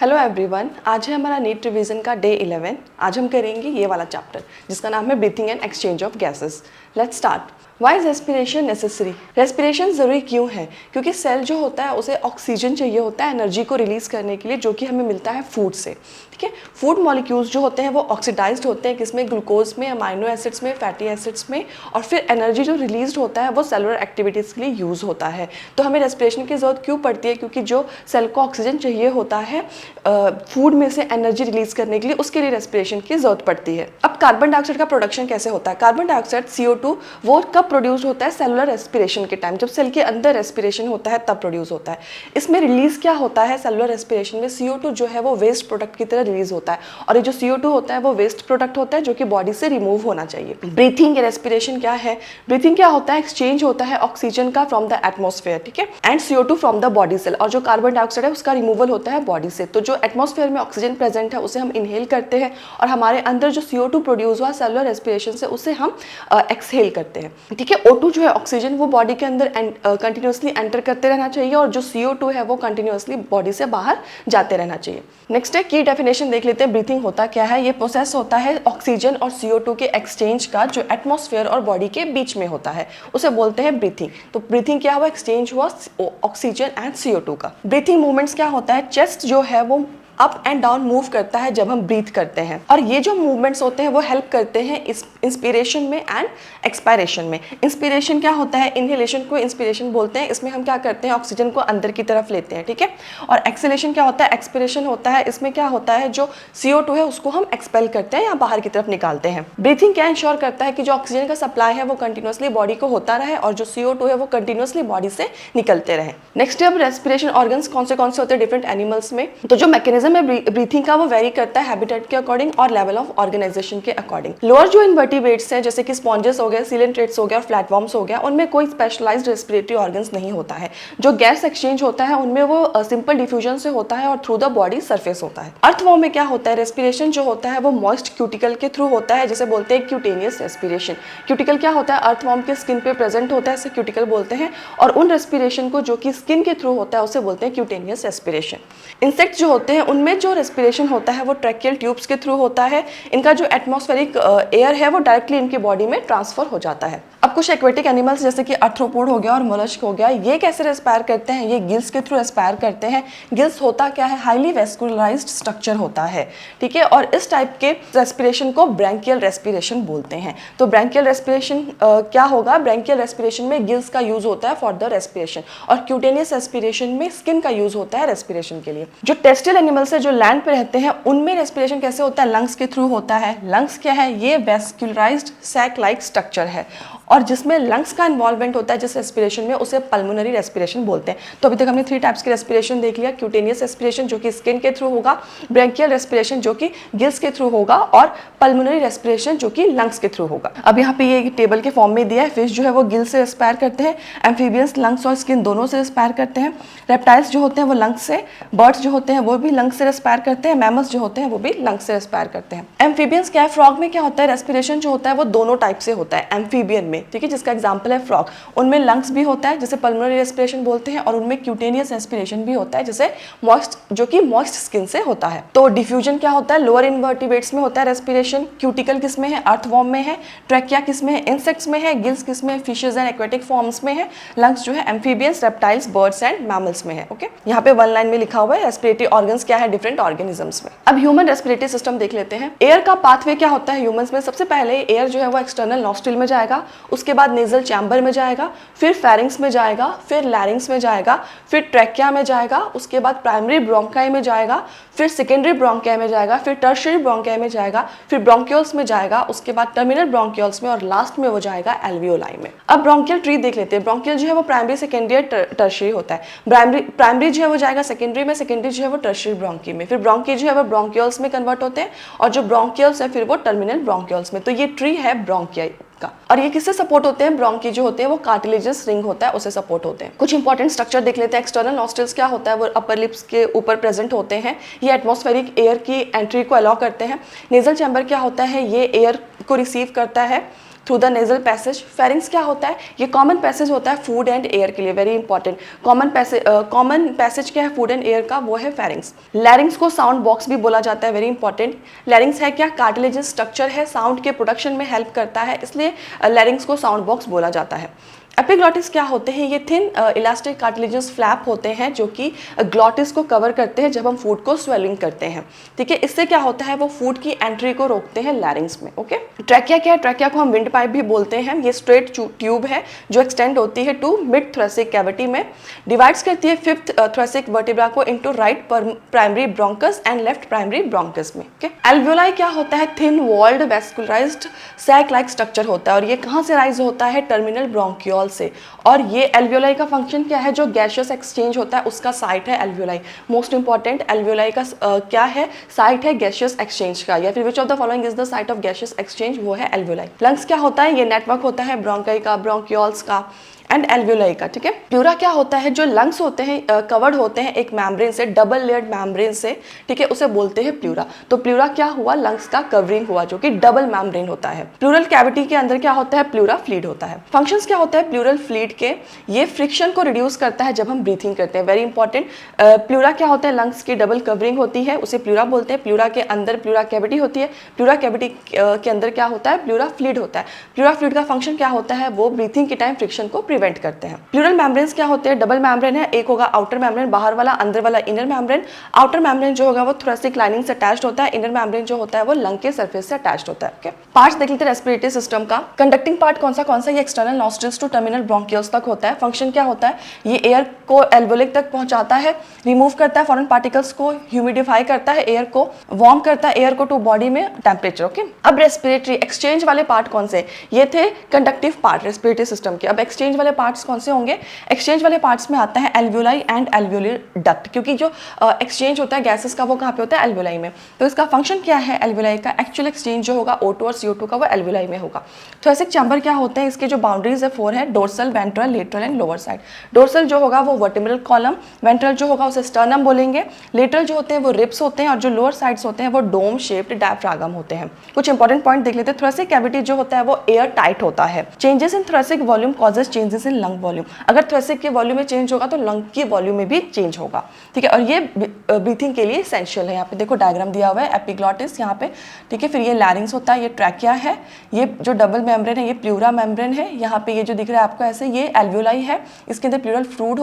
Hello everyone, आज है हमारा नीट रिवीजन का डे 11। आज हम करेंगे ये वाला चैप्टर जिसका नाम है breathing and exchange of gases. Let's start. Why is respiration necessary? Respiration ज़रूरी क्यों है? क्योंकि सेल जो होता है उसे ऑक्सीजन चाहिए होता है एनर्जी को रिलीज करने के लिए, जो कि हमें मिलता है फूड से। ठीक है, फूड मॉलिक्यूल्स जो होते हैं वो ऑक्सीडाइज्ड होते हैं, किसमें? ग्लूकोज में, अमाइनो एसिड्स में, फैटी एसिड्स में, और फिर एनर्जी जो रिलीज होता है वो सेलुलर एक्टिविटीज़ के लिए यूज़ होता है। तो हमें रेस्पिरेशन की ज़रूरत क्यों पड़ती है? क्योंकि जो सेल को ऑक्सीजन चाहिए होता है फूड में से एनर्जी रिलीज करने के लिए, उसके लिए रेस्पिरेशन की जरूरत पड़ती है। अब कार्बन डाइऑक्साइड का प्रोडक्शन कैसे होता है? कार्बन डाइऑक्साइड CO2 वो कब प्रोड्यूस होता है? सेलुलर रेस्पिरेशन के टाइम, जब सेल के अंदर रेस्पिरेशन होता है तब प्रोड्यूस होता है। इसमें रिलीज क्या होता है? सेलुलर रेस्पिरेशन में CO2 जो है वो वेस्ट प्रोडक्ट की तरह रिलीज होता है, और ये जो CO2 होता है वो वेस्ट प्रोडक्ट होता है जो कि बॉडी से रिमूव होना चाहिए। ब्रीथिंग या रेस्पिरेशन क्या है? ब्रीथिंग क्या होता है? एक्सचेंज होता है ऑक्सीजन का फ्रॉम द एटमॉस्फेयर, ठीक है, and CO2 from the body cell, और जो कार्बन डाइऑक्साइड है उसका रिमूवल होता है बॉडी से। तो जो एटमॉस्फेयर में ऑक्सीजन प्रेजेंट है उसे हम इनहेल करते हैं, और हमारे अंदर जो CO2 प्रोड्यूस हुआ सेलुलर रेस्पिरेशन से उसे हम एक्सहेल करते हैं। ठीक है, O2 जो है ऑक्सीजन, वो बॉडी के अंदर कंटिन्यूसली एंटर करते रहना चाहिए, और जो CO2 है वो कंटिन्यूसली बॉडी से बाहर जाते रहना चाहिए। नेक्स्ट है की डेफिनेशन देख लेते हैं। ब्रीथिंग होता क्या है? ये प्रोसेस होता है ऑक्सीजन और CO2 के एक्सचेंज का, जो एटमॉस्फेयर और बॉडी के बीच में होता है, उसे बोलते हैं ब्रीथिंग। तो ब्रीथिंग क्या हुआ? एक्सचेंज हुआ ऑक्सीजन एंड CO2 का। ब्रीथिंग मूवमेंट्स क्या होता है? चेस्ट जो है वो अप एंड डाउन मूव करता है जब हम ब्रीथ करते हैं, और ये जो मूवमेंट्स होते हैं वो हेल्प करते हैं इस इंस्पिरेशन में एंड एक्सपायरेशन में। इंस्पिरेशन क्या होता है? इनहेलेशन को इंस्पिरेशन बोलते हैं। इसमें हम क्या करते हैं? ऑक्सीजन को अंदर की तरफ लेते हैं, ठीक है। और एक्सहेलेशन क्या होता है? एक्सपिरेशन होता है। इसमें क्या होता है? जो CO2 है उसको हम एक्सपेल करते हैं या बाहर की तरफ निकालते हैं। ब्रीथिंग क्या इंश्योर करता है कि जो ऑक्सीजन का सप्लाई है वो कंटिन्यूसली बॉडी को होता रहे, और जो CO2 है वो कंटिन्यूसली बॉडी से निकलते रहे। नेक्स्ट अब रेस्पिरेशन ऑर्गन्स कौन से होते हैं डिफरेंट एनिमल्स में। तो जो मैकेनिज्म में ब्रीथिंग का वो वेरी करता है हैबिटेट के अकॉर्डिंग और लेवल ऑफ ऑर्गेनाइजेशन के अकॉर्डिंग। लोअर जो इनवर्टिब्रेट्स हैं, जैसे कि स्पॉन्जेस हो गए, सीलेंट्रेट्स हो गया और फ्लैटवर्म्स हो गया, उनमें कोई स्पेशलाइज्ड रेस्पिरेटरी ऑर्गन्स नहीं होता है। जो गैस एक्सचेंज होता है उनमें वो सिंपल डिफ्यूजन से होता है और थ्रू द बॉडी सरफेस होता है। अर्थवॉर्म में क्या होता है? रेस्पिरेशन जो होता है वो मॉइस्ट क्यूटिकल के थ्रू होता है, जैसे बोलते हैं क्यूटेनियस रेस्पिरेशन। क्यूटिकल क्या होता है? अर्थवॉर्म के स्किन पे प्रेजेंट होता है, इसे क्यूटिकल बोलते हैं, और उन रेस्पिरेशन को जो कि स्किन के थ्रू होता है उसे बोलते हैं क्यूटेनियस रेस्पिरेशन। इंसेक्ट्स जो होते हैं उनमें जो रेस्पिरेशन होता है वो ट्रैकियल ट्यूब्स के थ्रू होता है। इनका जो एटमॉस्फेरिक एयर है वो डायरेक्टली इनकी बॉडी में ट्रांसफर हो जाता है। अब कुछ एक्वेटिक एनिमल्स जैसे कि आर्थ्रोपोड हो गया और मोलस्क हो गया, ये कैसे रेस्पायर करते हैं? ये गिल्स के थ्रू रेस्पायर करते हैं। गिल्स होता क्या है? हाईली वेस्कुलराइज्ड स्ट्रक्चर होता है, ठीक है, और इस टाइप के रेस्पिरेशन को ब्रैंकियल रेस्पिरेशन बोलते हैं। तो ब्रैंकियल रेस्पिरेशन क्या होगा? ब्रैंकियल रेस्पिरेशन में गिल्स का यूज होता है फॉर द रेस्पिरेशन, और क्यूटेनियस रेस्पिरेशन में स्किन का यूज होता है रेस्पिरेशन के लिए। जो टेरेस्ट्रियल एनिमल्स है जो लैंड पे रहते हैं, उनमें रेस्पिरेशन कैसे होता है? लंग्स के थ्रू होता है। लंग्स क्या है? ये वेस्कुलराइज्ड सैक लाइक स्ट्रक्चर है, और जिसमें लंग्स का इन्वॉल्वमेंट होता है जिस रेस्पिरेशन में, उसे पल्मोनरी रेस्पिरेशन बोलते हैं। तो अभी तक हमने 3 टाइप्स की रेस्पिरेशन देख लिया। क्यूटेनियस रेस्पिरेशन जो कि स्किन के थ्रू होगा, ब्रैंकियल रेस्पिरेशन जो कि गिल्स के थ्रू होगा, और पल्मोनरी रेस्पिरेशन जो कि लंग्स के थ्रू होगा। अब यहाँ पे ये टेबल के फॉर्म में दिया है। फिश जो है वो गिल्स से रेस्पायर करते हैं, एम्फीबियंस लंग्स और स्किन दोनों से रेस्पायर करते हैं, रेप्टाइल्स जो होते हैं वो लंग्स से, बर्ड्स जो होते हैं वो भी लंग्स से रेस्पायर करते हैं, मैमल्स जो होते हैं वो भी लंग्स से रेस्पायर करते हैं। एम्फीबियंस क्या है? फ्रॉग में क्या होता है? रेस्पिरेशन जो होता है वो दोनों टाइप से होता है एम्फीबियन में, ठीक है, जिसका एग्जांपल है फ्रॉग। उनमें लंग्स भी होता है जिसे पल्मोनरी रेस्पिरेशन बोलते हैं, और उनमें क्यूटेनियस रेस्पिरेशन भी होता है जिसे मॉइस्ट, जो कि मॉइस्ट स्किन से होता है। तो डिफ्यूजन क्या होता है? लोअर इनवर्टिब्रेट्स में होता है रेस्पिरेशन। क्यूटिकल किस में है? अर्थवॉर्म में है। ट्रैकिया किस में है? इंसेक्ट्स में है। गिल्स किस में है? फिशेज एंड एक्वेटिक फॉर्म्स में है। लंग्स जो है amphibians, reptiles, birds and mammals में है। ओके, यहाँ पे 1 लाइन में लिखा हुआ है रेस्पिरेटरी ऑर्गन्स क्या है डिफरेंट ऑर्गेनिजम्स में। अब ह्यूमन रेस्पिरेटरी सिस्टम देख लेते हैं। एयर का पाथवे क्या होता है ह्यूमंस में? सबसे पहले एयर जो है वो एक्सटर्नल नॉस्ट्रिल में जाएगा, उसके बाद नेजल चैम्बर में जाएगा, फिर फेरिंग्स में जाएगा, फिर लैरिंग्स में जाएगा, फिर ट्रैकिया में जाएगा, उसके बाद प्राइमरी ब्रोंकाई में जाएगा, फिर सेकेंडरी ब्रोंकाई में जाएगा, फिर टर्शियरी ब्रोंकाई में जाएगा, फिर ब्रोंकियोल्स में जाएगा, उसके बाद टर्मिनल ब्रोंकियोल्स में, और लास्ट में वो जाएगा एल्वियोलाई में। अब ब्रोंकियल ट्री देख लेते हैं। ब्रोंकियल जो है वो प्राइमरी, सेकेंडरी और टर्शियरी होता है। प्राइमरी जो है वो जाएगा सेकेंडरी में, सेकेंडरी जो है वो टर्शियरी ब्रोंकी में, फिर ब्रोंकी जो है वो ब्रोंकियोल्स में कन्वर्ट होते हैं, और जो ब्रोंकियोल्स है फिर वो टर्मिनल ब्रोंकियोल्स में। तो ये ट्री है ब्रोंकियाई का। और ये किससे सपोर्ट होते हैं? ब्रोंकी जो होते हैं वो कार्टिलेजस रिंग होता है, उससे सपोर्ट होते हैं। कुछ इंपॉर्टेंट स्ट्रक्चर देख लेते हैं। एक्सटर्नल नॉस्ट्रिल्स क्या होता है? वो अपर लिप्स के ऊपर प्रेजेंट होते हैं, ये एटमॉस्फेरिक एयर की एंट्री को अलाउ करते हैं। नेजल चैम्बर क्या होता है? ये एयर को रिसीव करता है through the nasal passage. Pharynx क्या होता है, ये कॉमन पैसेज होता है फूड एंड एयर के लिए, वेरी इंपॉर्टेंट। कॉमन पैसेज क्या है फूड एंड एयर का, वो है फेरिंग्स। लैरिंग्स को साउंड बॉक्स भी बोला जाता है, वेरी इंपॉर्टेंट। लैरिंग्स है क्या, कार्टिलेजस स्ट्रक्चर है, साउंड के प्रोडक्शन में हेल्प करता है, इसलिए लैरिंग्स को साउंड बॉक्स बोला जाता है। एपिग्लॉटिस क्या होते हैं, ये थिन इलास्टिक कार्टिलेजस फ्लैप होते हैं जो कि ग्लॉटिस को कवर करते हैं जब हम फूड को स्वेलिंग करते हैं, ठीक है। इससे क्या होता है, वो फूड की एंट्री को रोकते हैं लैरिंग्स में, ओके। ट्रैकिया क्या है, ट्रैकिया को हम विंड पाइप भी बोलते हैं। ये स्ट्रेट ट्यूब है जो एक्सटेंड होती है टू मिड थ्रेसिक कैविटी में, डिवाइड्स करती है फिफ्थ थ्रेसिक वर्टिब्रा को into right primary bronchus and left primary bronchus में, ओके। एल्वियोलाई क्या होता है, thin walled vascularized sac like structure होता है और ये कहाँ से राइज होता है, टर्मिनल ब्रोंकियोल से। और ये एल्वियोलाई का फंक्शन क्या है, जो गैसियस एक्सचेंज होता है उसका साइट है एल्वियोलाई। मोस्ट इंपॉर्टेंट, एल्वियोलाई का क्या है, साइट है गैसियस एक्सचेंज का, या फिर विच of the following is the site of gaseous exchange, वो है एल्वियोलाई। लंग्स क्या होता है, ये नेटवर्क होता है ब्रोंकाई का, ब्रोंकियोल्स का एंड एल्वियोलाई का, ठीक है। प्लूरा क्या होता है, जो लंग्स होते हैं कवर्ड होते हैं एक मेम्ब्रेन से, डबल लेयर्ड मेम्ब्रेन से, ठीक है, उसे बोलते हैं प्लूरा। तो प्लूरा क्या हुआ, लंग्स का कवरिंग हुआ जो कि डबल मेम्ब्रेन होता है। प्लूरल कैविटी के अंदर क्या होता है, प्लूरा फ्लूइड होता है। फंक्शंस क्या होता है प्लूरल फ्लूइड के, ये फ्रिक्शन को रिड्यूस करता है जब हम ब्रीथिंग करते हैं, वेरी इंपॉर्टेंट। प्लूरा क्या होता है, लंग्स की डबल कवरिंग होती है, उसे प्लूरा बोलते हैं। प्लूरा के अंदर प्लूरा कैविटी होती है, प्लूरा कैविटी के अंदर क्या होता है, प्लूरा फ्लूइड होता है। प्लूरा फ्लूइड का फंक्शन क्या होता है, वो ब्रीथिंग के टाइम फ्रिक्शन को प्रिवेंट करते हैं। प्लूरल मेम्ब्रेन्स क्या होते हैं, डबल मेम्ब्रेन है, एक होगा आउटर मेम्ब्रेन बाहर वाला, अंदर वाला इनर मेम्ब्रेन। आउटर मेम्ब्रेन जो होगा वो थोरेसिक लाइनिंग से अटैच्ड होता है, इनर मेम्ब्रेन जो होता है वो लंग के सरफेस से अटैच्ड होता है, ओके। पार्ट्स देख लेते हैं रेस्पिरेटरी सिस्टम का। कंडक्टिंग पार्ट कौन सा, ये external nostrils to terminal bronchioles तक होता है। फंक्शन क्या होता है, ये एयर को एल्वियोलिक तक पहुंचाता है, रिमूव करता है फॉरेन पार्टिकल्स को, ह्यूमिडिफाई करता है एयर को, वार्म करता है एयर को टू बॉडी में टेम्परेचर, ओके। अब रेस्पिरेटरी एक्सचेंज वाले पार्ट कौन से, ये थे कंडक्टिव पार्ट रेस्पिरेटरी सिस्टम के। अब एक्सचेंज वाले पार्ट्स कौन से होंगे, एक्सचेंज वाले पार्ट्स में आता है एल्वियोलाई एंड एल्वियोलर डक्ट, क्योंकि जो एक्सचेंज होता है गैसेस का वो कहाँ पे होता है, एल्वियोलाई में। तो इसका फंक्शन क्या है एल्वियोलाई का, एक्चुअल एक्सचेंज जो होगा O2 और CO2 का वो एल्वियोलाई में होगा। थोरेसिक चैम्बर क्या होते हैं, इसके जो बाउंड्रीज है 4 है, dorsal, ventral, lateral and lower side. Dorsal जो होगा वो वर्टिब्रल कॉलम, वेंट्रल जो होगा उसे स्टर्नम बोलेंगे, लेटरल जो होते हैं वो रिब्स होते हैं और जो लोअर साइड्स होते हैं वो डोम शेप्ड डायफ्रागम होते हैं। कुछ इंपॉर्टेंट पॉइंट देख लेते हैं। थोरेसिक कैविटी जो होता है वो एयर टाइट होता है। Changes in thoracic volume causes changes in lung volume, अगर थोरेसिक के वॉल्यूम में चेंज होगा तो लंग की वॉल्यूम में भी चेंज होगा, ठीक है। और ये ब्रीथिंग के लिए एसेंशियल है। यहाँ पे देखो डायग्राम दिया हुआ है, एपिग्लॉटिस यहाँ पे, ठीक है। फिर ये लैरिंग्स होता है, ये ट्रैकिया है, ये जो डबल मेम्ब्रेन है ये प्लूरा मेम्ब्रेन है। यहाँ पे ये जो दिख रहा है आपको ऐसे, ये एल्वियोलाई है, इसके अंदर प्लूरल फ्लूइड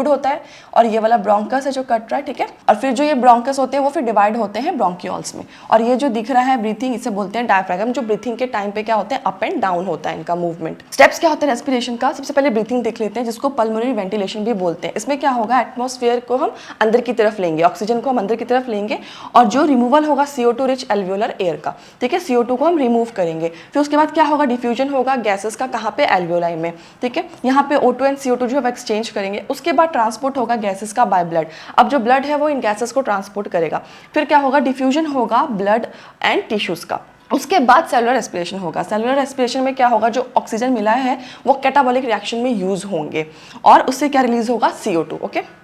होता है और ये वाला ब्रोंकस है जो कट रहा है, ठीक है। और फिर जो ये ब्रोंकस होते हैं वो फिर डिवाइड होते हैं ब्रोंकियोल्स में। और ये जो दिख रहा है ब्रीथिंग, इसे बोलते हैं डायफ्रागम, जो ब्रीथिंग के टाइम पे क्या होते हैं, अप एंड डाउन होता है इनका मूवमेंट। स्टेप्स क्या होते हैं रेस्पिरेशन का, सबसे पहले ब्रीथिंग देख लेते हैं जिसको पल्मोनरी वेंटिलेशन भी बोलते हैं। इसमें क्या होगा, एटमॉस्फेयर को हम अंदर की तरफ लेंगे, ऑक्सीजन को हम अंदर की तरफ लेंगे और जो रिमूवल होगा CO2 रिच एल्वियोलर एयर का, ठीक है, CO2 को हम रिमूव करेंगे। फिर उसके बाद क्या होगा, डिफ्यूजन होगा गैसेस का, कहाँ पे, एल्वियोलाई में, ठीक है। यहाँ पे O2 एंड CO2 जो है एक्सचेंज करेंगे। उसके बाद ट्रांसपोर्ट होगा गैसेस का बाय ब्लड। अब जो ब्लड है वो इन गैसेस को ट्रांसपोर्ट करेगा। फिर क्या होगा, डिफ्यूजन होगा ब्लड एंड टिश्यूज का। उसके बाद सेलुलर रेस्पिरेशन होगा। सेलुलर रेस्पिरेशन में क्या होगा, जो ऑक्सीजन मिला है वो कैटाबॉलिक रिएक्शन में यूज होंगे और उससे क्या रिलीज होगा, CO2, ओके।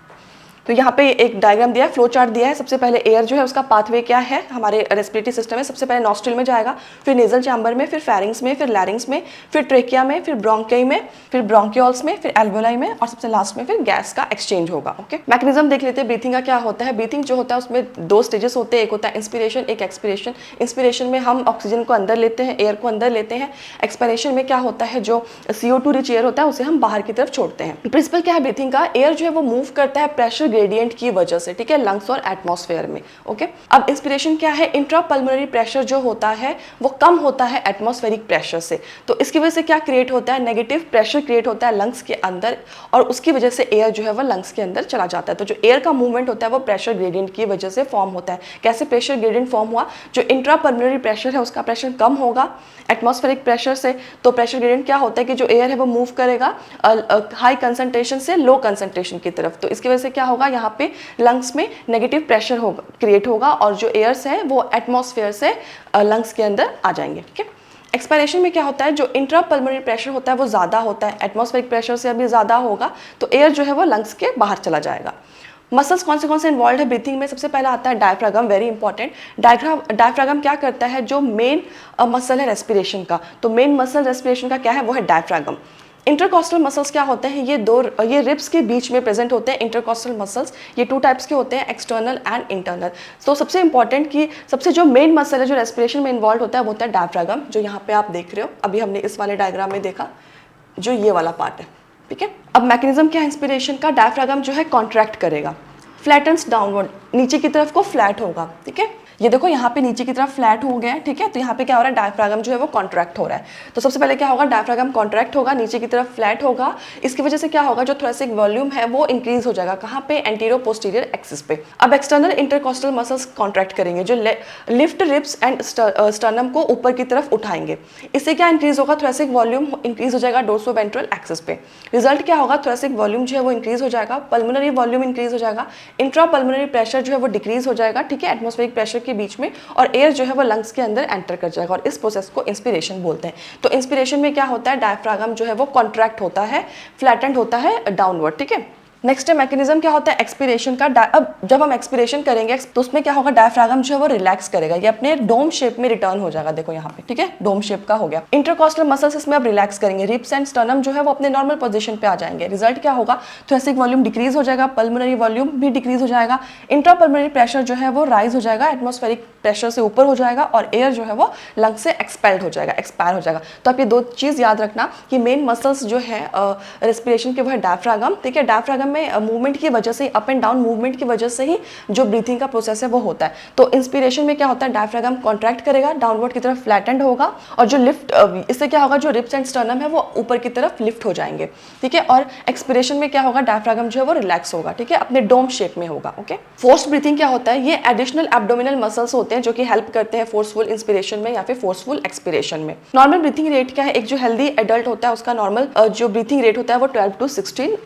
तो यहाँ पे एक डायग्राम दिया है, फ्लो चार्ट दिया है। सबसे पहले एयर जो है उसका पाथवे क्या है हमारे रेस्पिरेटरी सिस्टम में, सबसे पहले नॉस्ट्रिल में जाएगा, फिर नेजल चैम्बर में, फिर फेरिंग्स में, फिर लैरिंग्स में, फिर ट्रेकिया में, फिर ब्रोंकाई में, फिर ब्रोंकियोल्स में, फिर एल्वियोलाई में और सबसे लास्ट में फिर गैस का एक्सचेंज होगा, ओके। मैकेनिज्म देख लेते हैं ब्रीथिंग का क्या होता है। ब्रीथिंग जो होता है उसमें 2 स्टेजेस होते हैं, एक होता है इंस्पिरेशन, एक एक्सपिरेशन। इंस्पिरेशन में हम ऑक्सीजन को अंदर लेते हैं, एयर को अंदर लेते हैं। एक्सपिरेशन में क्या होता है, जो CO2 रिच एयर होता है उसे हम बाहर की तरफ छोड़ते हैं। प्रिंसिपल क्या है ब्रीथिंग का, एयर जो है वो मूव करता है प्रेशर ग्रेडियंट की वजह से, ठीक है, लंग्स और एटमॉस्फेयर में, ओके। अब इंस्पिरेशन क्या है, इंट्रापल्मोनरी प्रेशर जो होता है वो कम होता है एटमॉस्फेरिक प्रेशर से। तो इसकी वजह से क्या क्रिएट होता है, नेगेटिव प्रेशर क्रिएट होता है लंग्स के अंदर और उसकी वजह से एयर जो है वो लंग्स के अंदर चला जाता है। तो जो एयर का मूवमेंट होता है वो प्रेशर ग्रेडियंट की वजह से फॉर्म होता है। कैसे प्रेशर ग्रेडियंट फॉर्म हुआ, जो इंट्रापल्मोनरी प्रेशर है उसका प्रेशर कम होगा एटमॉस्फेरिक प्रेशर से, तो प्रेशर ग्रेडियंट क्या होता है कि जो एयर है वो मूव करेगा हाई कंसंट्रेशन से लो कंसंट्रेशन की तरफ। तो इसकी वजह से क्या होगा, यहाँ पे लंग्स में नेगेटिव प्रेशर होगा, क्रिएट होगा और जो एयर्स है वो एटमॉस्फेयर से लंग्स के अंदर आ जाएंगे, ठीक है। एक्सपायरेशन में क्या होता है, जो इंट्रापल्मोनरी प्रेशर होता है वो ज़्यादा होता है, एटमॉस्फेरिक प्रेशर से अभी ज़्यादा होगा तो एयर जो है वो लंग्स के बाहर चला जाएगा। मसल्स कौन से इन्वॉल्व है ब्रीथिंग में? सबसे पहला आता है डायफ्रागम, वेरी इंपॉर्टेंट। डायफ्रागम क्या करता है? जो मेन मसल है रेस्पिरेशन का, तो मेन मसल रेस्पिरेशन का क्या है? वो है डायफ्रागम। इंटरकॉस्टल मसल्स क्या होते हैं? ये रिब्स के बीच में प्रेजेंट होते हैं इंटरकॉस्टल मसल्स। ये 2 टाइप्स के होते हैं, एक्सटर्नल एंड इंटरनल। तो सबसे इंपॉर्टेंट कि सबसे जो मेन मसल है जो रेस्पिरेशन में इन्वॉल्व होता है वो होता है डायफ्रागम, जो यहाँ पे आप देख रहे हो। अभी हमने इस वाले डायग्राम में देखा, जो ये वाला पार्ट है, ठीक है। अब मैकेनिज्म क्या है इंस्पिरेशन का? डायफ्रागम जो है कॉन्ट्रैक्ट करेगा, फ्लैटन्स डाउनवर्ड, नीचे की तरफ को फ्लैट होगा, ठीक है। ये देखो यहाँ पे नीचे की तरफ फ्लैट हो गया है, ठीक है। तो यहाँ पे क्या हो रहा है? डायफ्रागम जो है वो कॉन्ट्रैक्ट हो रहा है। तो सबसे पहले क्या होगा? डायफ्रागम कॉन्ट्रैक्ट होगा, नीचे की तरफ फ्लैट होगा। इसकी वजह से क्या होगा? जो थोरेसिक वॉल्यूम है वो इंक्रीज हो जाएगा। कहाँ पे? एंटीरियर पोस्टीरियर एक्सिस पे। अब एक्सटर्नल इंटरकॉस्टल मसल्स कॉन्ट्रैक्ट करेंगे, जो लिफ्ट रिब्स एंड स्टर्नम को ऊपर की तरफ उठाएंगे। इससे क्या इंक्रीज होगा? थोरेसिक वॉल्यूम इंक्रीज हो जाएगा डोर्सोवेंट्रल एक्सिस पे। रिजल्ट क्या होगा? थोरेसिक वॉल्यूम जो है वो इंक्रीज हो जाएगा, पल्मोनरी वॉल्यूम इंक्रीज हो जाएगा, इंट्रा पल्मोनरी प्रेशर जो है वो डिक्रीज हो जाएगा, ठीक है, एटमॉस्फेरिक प्रेशर के बीच में, और एयर जो है वो लंग्स के अंदर एंटर कर जाएगा। और इस प्रोसेस को इंस्पिरेशन बोलते हैं। तो इंस्पिरेशन में क्या होता है? डायफ्रागम जो है वो कॉन्ट्रैक्ट होता है, फ्लैटेंड होता है डाउनवर्ड, ठीक है। नेक्स्ट मैकेनिज्म क्या होता है एक्सपिरेशन का? अब जब हम एक्सपिरेशन करेंगे तो उसमें क्या होगा? डायफ्रागम जो है वो रिलैक्स करेगा, ये अपने डोम शेप में रिटर्न हो जाएगा। देखो यहाँ पे, ठीक है, डोम शेप का हो गया। इंटरकॉस्टल मसल्स इसमें अब रिलैक्स करेंगे, रिब्स एंड स्टर्नम जो है वो अपने नॉर्मल पोजीशन पे आ जाएंगे। रिजल्ट क्या होगा? थोरेसिक वॉल्यूम डिक्रीज हो जाएगा, पल्मोनरी वॉल्यूम भी डिक्रीज हो जाएगा, इंट्रा पल्मोनरी प्रेशर जो है वो राइज हो जाएगा, एटमॉस्फेरिक प्रेशर से ऊपर हो जाएगा, और एयर जो है वो लंग से एक्सपेल्ड हो जाएगा, एक्सपायर हो जाएगा। तो आप ये 2 चीज याद रखना कि मेन मसल्स जो है रेस्पिरेशन के वो है डायफ्रागम, ठीक है। डायफ्रागम में मूवमेंट की वजह से, अप एंड डाउन मूवमेंट की वजह से ही जो ब्रीथिंग का प्रोसेस है वो होता है। तो इंस्पिरेशन में क्या होता है? डायफ्रागम कॉन्ट्रैक्ट करेगा, डाउनवर्ड की तरफ फ्लैटेंड होगा, और जो लिफ्ट, इससे क्या होगा? जो रिब्स एंड स्टर्नम है वो ऊपर की तरफ लिफ्ट हो जाएंगे, ठीक है। और एक्सपिरेशन में क्या होगा? डायफ्रागम जो है वो रिलैक्स होगा, ठीक है, अपने डोम शेप में होगा, ओके। फोर्स्ड ब्रीथिंग क्या होता है? ये एडिशनल एब्डोमिनल मसल्स होते हैं जो कि हेल्प करते हैं फोर्सफुल इंस्पिरेशन में या फिर फोर्सफुल एक्सपिरेशन में। नॉर्मल ब्रीथिंग रेट क्या है? एक जो हेल्दी एडल्ट होता है उसका नॉर्मल जो ब्रीथिंग रेट होता है वो 12 to 16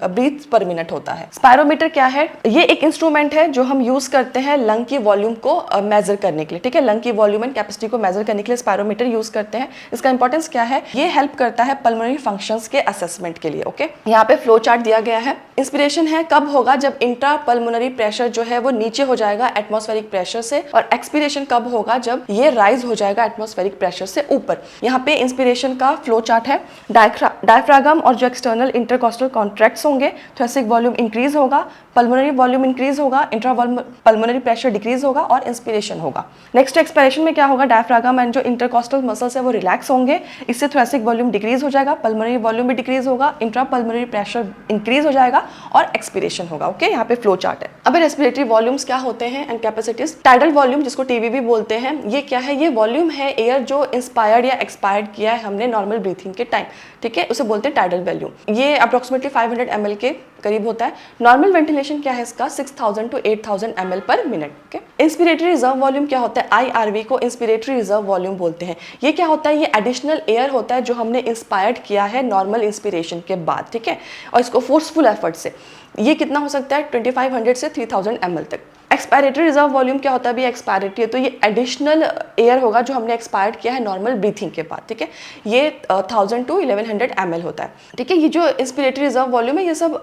ब्रीथ पर मिनट होता है। स्पायरोमीटर क्या है? ये एक इंस्ट्रूमेंट है जो हम यूज करते हैं लंग की वॉल्यूम को मेजर करने के लिए, ठीक है। लंग की वॉल्यूम एंड कैपेसिटी को मेजर करने के लिए स्पायरोमीटर यूज करते हैं। इसका इंपॉर्टेंस क्या है? ये हेल्प करता है पल्मोनरी फंक्शंस के असेसमेंट के लिए, ओके। यहाँ पे फ्लो चार्ट दिया गया है। इंस्पिरेशन है कब होगा? जब इंट्रा पल्मोनरी प्रेशर जो है वो नीचे हो जाएगा एटमॉस्फेरिक प्रेशर से, और एक्सपिरेशन कब होगा? जब ये राइज हो जाएगा एटमॉस्फेरिक प्रेशर से ऊपर। यहाँ पे इंस्पिरेशन का फ्लो चार्ट है। डायफ्रागम और जो एक्सटर्नल इंटरकॉस्टल कॉन्ट्रैक्ट्स होंगे, थोरेसिक वॉल्यूम इंक्रीज होगा, पल्मोनरी वॉल्यूम इंक्रीज होगा, इंट्रा पल्मोनरी प्रेशर डिक्रीज होगा, और इंस्पिरेशन होगा। नेक्स्ट एक्सपायरेशन में क्या होगा? डायफ्रागम एंड जो इंटरकॉस्टल मसल्स है वो रिलैक्स होंगे, इससे थोरेसिक वॉल्यूम डिक्रीज हो जाएगा, पल्मोनरी वॉल्यूम भी डिक्रीज होगा, इंट्रा पल्मोनरी प्रेशर इंक्रीज हो जाएगा, और एक्सपिरेशन होगा, ओके। यहाँ पे फ्लो चार्ट है। अब रेस्पिरेटरी वॉल्यूम्स क्या होते हैं एंड कैपेसिटीज? टाइडल वॉल्यूम, जिसको टीवी भी बोलते हैं, ये क्या है? ये वॉल्यूम है एयर जो इंस्पायर्ड या एक्सपायर्ड किया है हमने नॉर्मल ब्रीथिंग के टाइम, ठीक है, उसे बोलते हैं टाइडल वॉल्यूम। ये अप्रोक्सीमेटली 500 ml के करीब होता है। नॉर्मल वेंटिलेशन क्या है इसका? 6000 to 8000 ml पर minute, okay. Inspiratory reserve volume क्या होता है? IRV को इंस्पिरेटरी रिजर्व वॉल्यूम बोलते हैं। ये क्या होता है? ये एडिशनल एयर होता है जो हमने इंस्पायर्ड किया है नॉर्मल इंस्पिरेशन के बाद, ठीक है, और इसको फोर्सफुल एफर्ट से। ये कितना हो सकता है? 2500 से 3000 ml तक। एक्सपायरेटरी रिजर्व वॉल्यूम क्या होता है? भी एक्सपायरेटरी है, तो ये एडिशनल एयर होगा जो हमने एक्सपायर्ड किया है नॉर्मल ब्रीथिंग के बाद, ठीक है। ये 1000 to 1100 ml होता है, ठीक है। ये जो इंस्पिरेटरी रिजर्व वॉल्यूम है ये सब